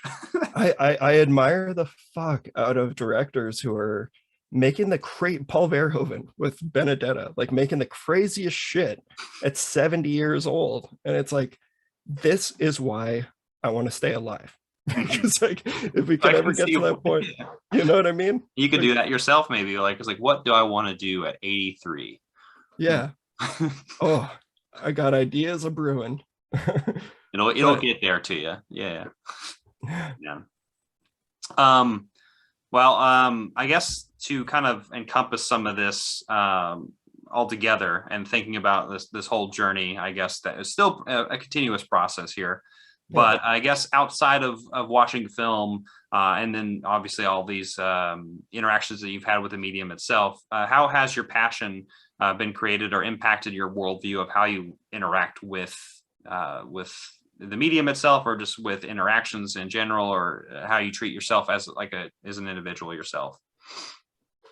I admire the fuck out of directors who are making Paul Verhoeven with Benedetta, like making the craziest shit at 70 years old. And it's like, this is why I want to stay alive. Because like if we I could ever can get see to that what- point, yeah. you know what I mean? You could do that yourself, maybe. Like it's like, what do I want to do at 83? Yeah. Oh, I got ideas a brewing. It'll But- get there to you. Yeah. Yeah. Well, I guess to kind of encompass some of this all together and thinking about this whole journey, I guess that is still a continuous process here. But I guess outside of watching film, and then obviously all these interactions that you've had with the medium itself, how has your passion been created or impacted your worldview of how you interact with the medium itself, or just with interactions in general, or how you treat yourself as an individual yourself?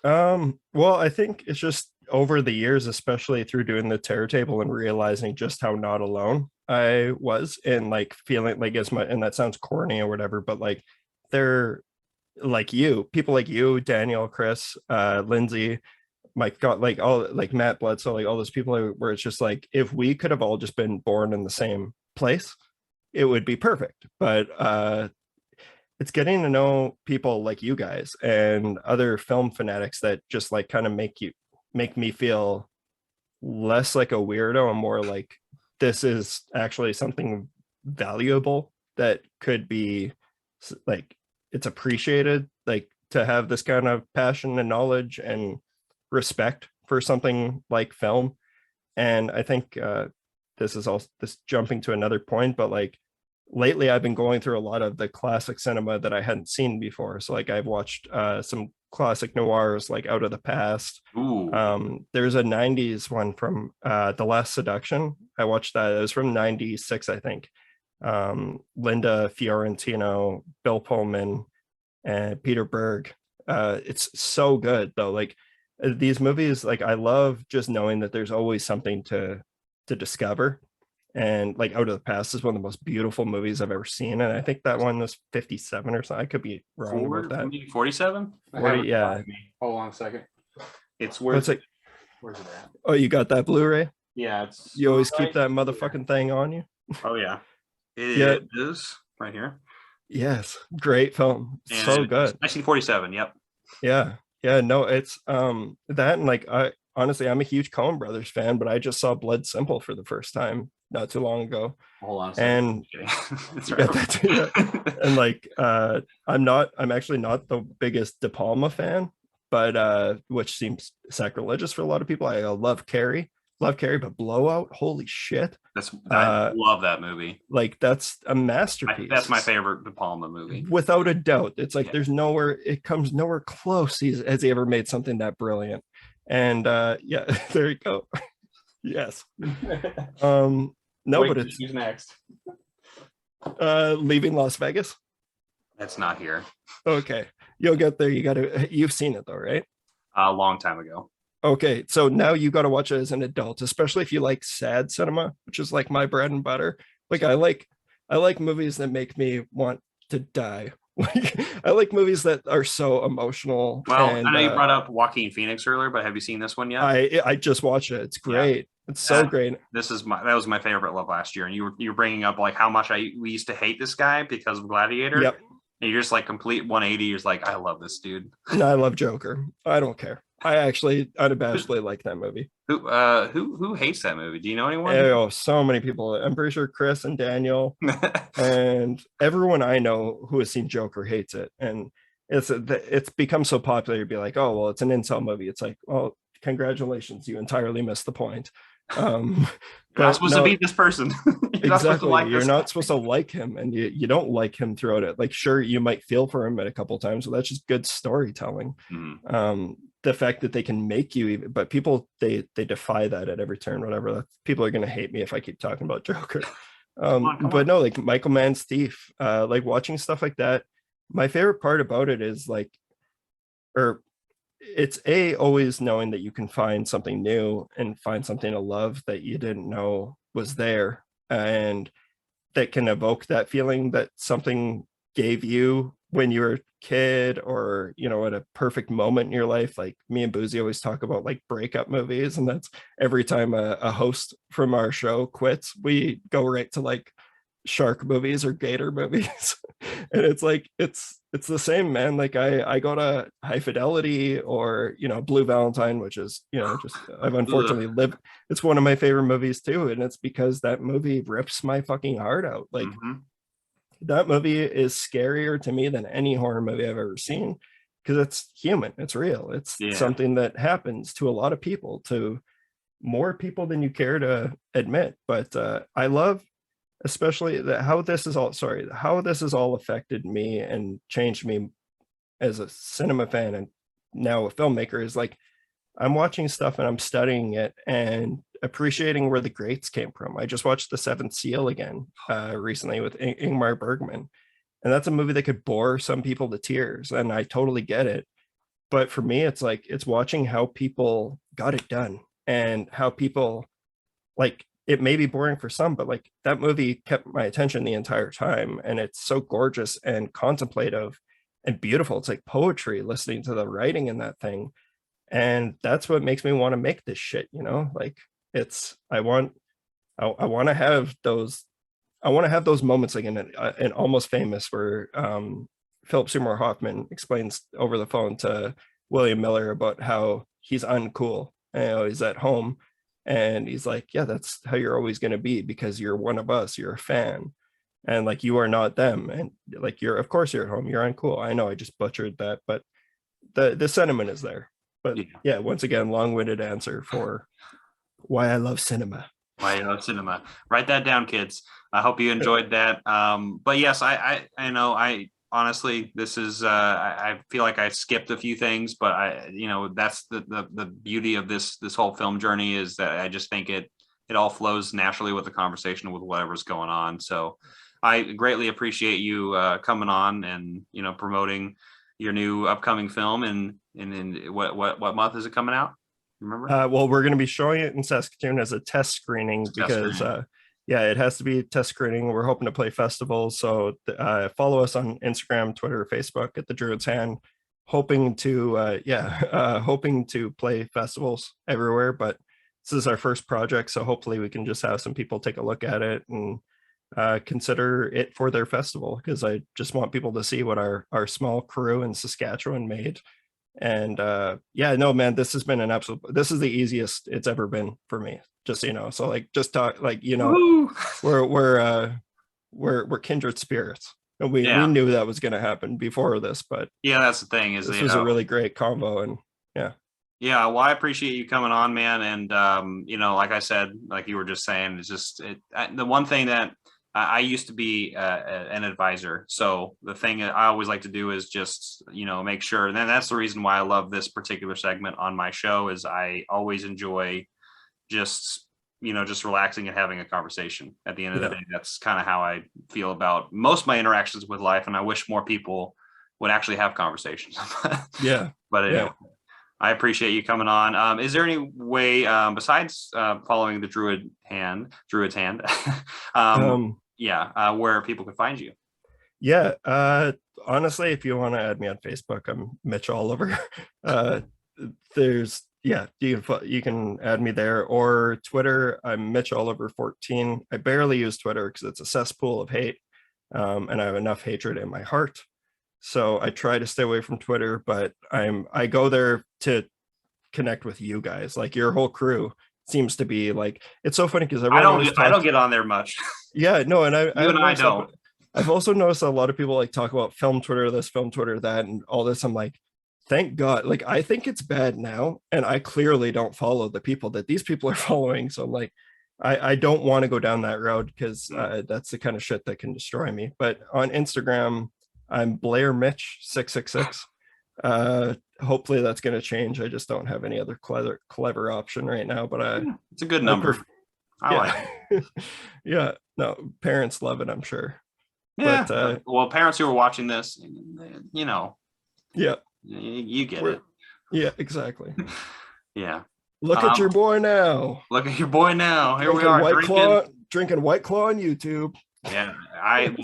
Well, I think it's just over the years, especially through doing the terror table and realizing just how not alone I was, and like feeling like and that sounds corny or whatever, but like they're like people like you, Daniel, Chris, Lindsay, Mike, got like all like Matt Bledsoe, like all those people where it's just like, if we could have all just been born in the same place, it would be perfect. But it's getting to know people like you guys and other film fanatics that just like kind of make me feel less like a weirdo and more like this is actually something valuable that could be like, it's appreciated, like to have this kind of passion and knowledge and respect for something like film. And I think this is also this jumping to another point, but like lately I've been going through a lot of the classic cinema that I hadn't seen before. So like I've watched some classic noirs like Out of the Past. Ooh. There's a 90s one from The Last Seduction. I watched that. It was from 96, I think. Linda Fiorentino, Bill Pullman, and Peter Berg. It's so good though. Like these movies, like I love just knowing that there's always something to discover. And like Out of the Past is one of the most beautiful movies I've ever seen, and I think that one was 57 or something. I could be wrong about that. 47? 40, yeah. Hold on a second. It's Well, it's like, Where's it at? oh, you got that Blu-ray? yeah, it's You always keep that motherfucking thing on you? Oh yeah. Yeah. It is right here. Yes, great film. And So it's good. 1947. Yep. Yeah, no, it's that, and like I honestly, I'm a huge Coen Brothers fan, but I just saw Blood Simple for the first time not too long ago. Hold on a second. And It's you right got that too, yeah. And like I'm actually not the biggest De Palma fan, but which seems sacrilegious for a lot of people. I love Carrie, but Blowout, holy shit. I love that movie. Like that's a masterpiece. That's my favorite De Palma movie. Without a doubt. It's like Yeah. there's nowhere, it comes nowhere close has he ever made something that brilliant. And yeah, there you go. Yes. No, but it's who's next? Leaving Las Vegas. That's not here. Okay, you'll get there. You've seen it though, right? A long time ago. Okay, so now you got to watch it as an adult, especially if you like sad cinema, which is like my bread and butter. Like I like movies that make me want to die. Like I like movies that are so emotional. Well, and, I know you brought up Joaquin Phoenix earlier, but have you seen this one yet? I just watched it. It's great. It's so great. That was my favorite love last year, and you were bringing up like how much we used to hate this guy because of Gladiator. Yep. And you're just like complete 180. You're just like, I love this dude. No, I love Joker. I don't care. I actually unabashedly like that movie. Who hates that movie? Do you know anyone? Oh, so many people. I'm pretty sure Chris and Daniel and everyone I know who has seen Joker hates it. And it's become so popular. You'd be like, oh, well, it's an incel movie. It's like, well, congratulations, you entirely missed the point. You're not supposed to be this person. You're not supposed to like You're this not guy. supposed to like him, and you don't like him throughout it. Like, sure, you might feel for him at a couple times, but that's just good storytelling. Mhm. The fact that they can make you even, but people they defy that at every turn. Whatever, people are gonna hate me if I keep talking about Joker. Come But on. no, like Michael Mann's Thief, like watching stuff like that. My favorite part about it is like, or it's always knowing that you can find something new and find something to love that you didn't know was there, and that can evoke that feeling that something gave you when you were a kid, or at a perfect moment in your life. Like me and Boozy always talk about like breakup movies, and that's every time a host from our show quits, we go right to like shark movies or gator movies. And it's like it's the same, man. Like I go to High Fidelity or Blue Valentine, which is just I've unfortunately lived. It's one of my favorite movies too, and it's because that movie rips my fucking heart out. Like that movie is scarier to me than any horror movie I've ever seen, because it's human, it's real, it's something that happens to a lot of people, to more people than you care to admit. But I love especially how this is all affected me and changed me as a cinema fan and now a filmmaker, is like I'm watching stuff and I'm studying it and appreciating where the greats came from. I just watched The Seventh Seal again recently with Ingmar Bergman, and that's a movie that could bore some people to tears, and I totally get it. But for me, it's like it's watching how people got it done and how people, like, it may be boring for some, but like that movie kept my attention the entire time, and it's so gorgeous and contemplative and beautiful. It's like poetry listening to the writing in that thing, and that's what makes me want to make this shit. Like I want to have those moments like in Almost Famous, where Philip Seymour Hoffman explains over the phone to William Miller about how he's uncool. He's at home and he's like, yeah, that's how you're always going to be, because you're one of us, you're a fan, and like you are not them, and like of course you're at home, you're uncool. I know I just butchered that, but the sentiment is there. But yeah, once again, long-winded answer for why I love cinema. Why I love cinema. Write that down, kids. I hope you enjoyed that. But yes, I know honestly, this is I feel like I skipped a few things, but that's the beauty of this whole film journey, is that I just think it all flows naturally with the conversation, with whatever's going on. So I greatly appreciate you coming on and promoting your new upcoming film. And what month is it coming out? Remember? Well, we're going to be showing it in Saskatoon as a test screening because it has to be a test screening. We're hoping to play festivals. So follow us on Instagram, Twitter, Facebook at The Druid's Hand, hoping to play festivals everywhere. But this is our first project, so hopefully we can just have some people take a look at it and consider it for their festival, because I just want people to see what our small crew in Saskatchewan made. And man, this has been this is the easiest it's ever been for me, just so like just talk like we're kindred spirits, and we knew that was going to happen before this. But that's the thing, is this was a really great combo. And well, I appreciate you coming on, man. And like I said, like you were just saying, it's just the one thing that I used to be an advisor. So the thing that I always like to do is just, make sure. And then that's the reason why I love this particular segment on my show, is I always enjoy just relaxing and having a conversation. At the end of the day, that's kind of how I feel about most of my interactions with life. And I wish more people would actually have conversations. But I appreciate you coming on. Is there any way besides following the Druid's Hand, where people can find you? Honestly, if you want to add me on Facebook, I'm Mitch Oliver. You can add me there, or Twitter, I'm Mitch Oliver 14. I barely use Twitter because it's a cesspool of hate, and I have enough hatred in my heart. So I try to stay away from Twitter, but I go there to connect with you guys. Like your whole crew seems to be like, it's so funny because I don't get on there much. I don't. I've also noticed a lot of people like talk about film Twitter this, film Twitter that, and all this. I'm like, thank God. Like I think it's bad now, and I clearly don't follow the people that these people are following. So I'm like, I don't want to go down that road, because that's the kind of shit that can destroy me. But on Instagram, I'm Blair Mitch 666. Hopefully that's going to change. I just don't have any other clever option right now, but it's a good number. I like it. No, parents love it, I'm sure. But well, parents who are watching this, you get it. Yeah, exactly. Look at your boy now. Here we are drinking White Claw on YouTube.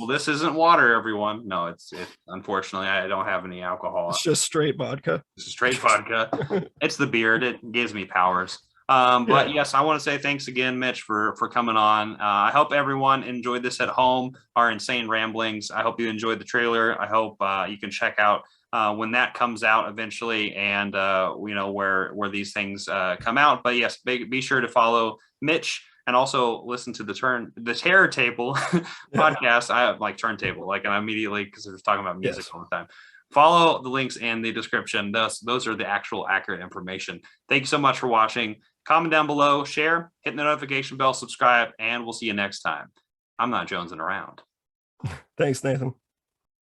This isn't water, everyone. No, it's unfortunately I don't have any alcohol. It's just straight vodka. It's straight vodka. It's the beard. It gives me powers. But yes, I want to say thanks again, Mitch, for coming on. I hope everyone enjoyed this at home, our insane ramblings. I hope you enjoyed the trailer. I hope you can check out when that comes out eventually, and where these things come out. But yes, be sure to follow Mitch and also listen to the Terror Table podcast. I have like turntable, like, and immediately, because they're just talking about music all the time. Follow the links in the description. Those are the actual accurate information. Thank you so much for watching. Comment down below, share, hit the notification bell, subscribe, and we'll see you next time. I'm not jonesing around. Thanks, Nathan.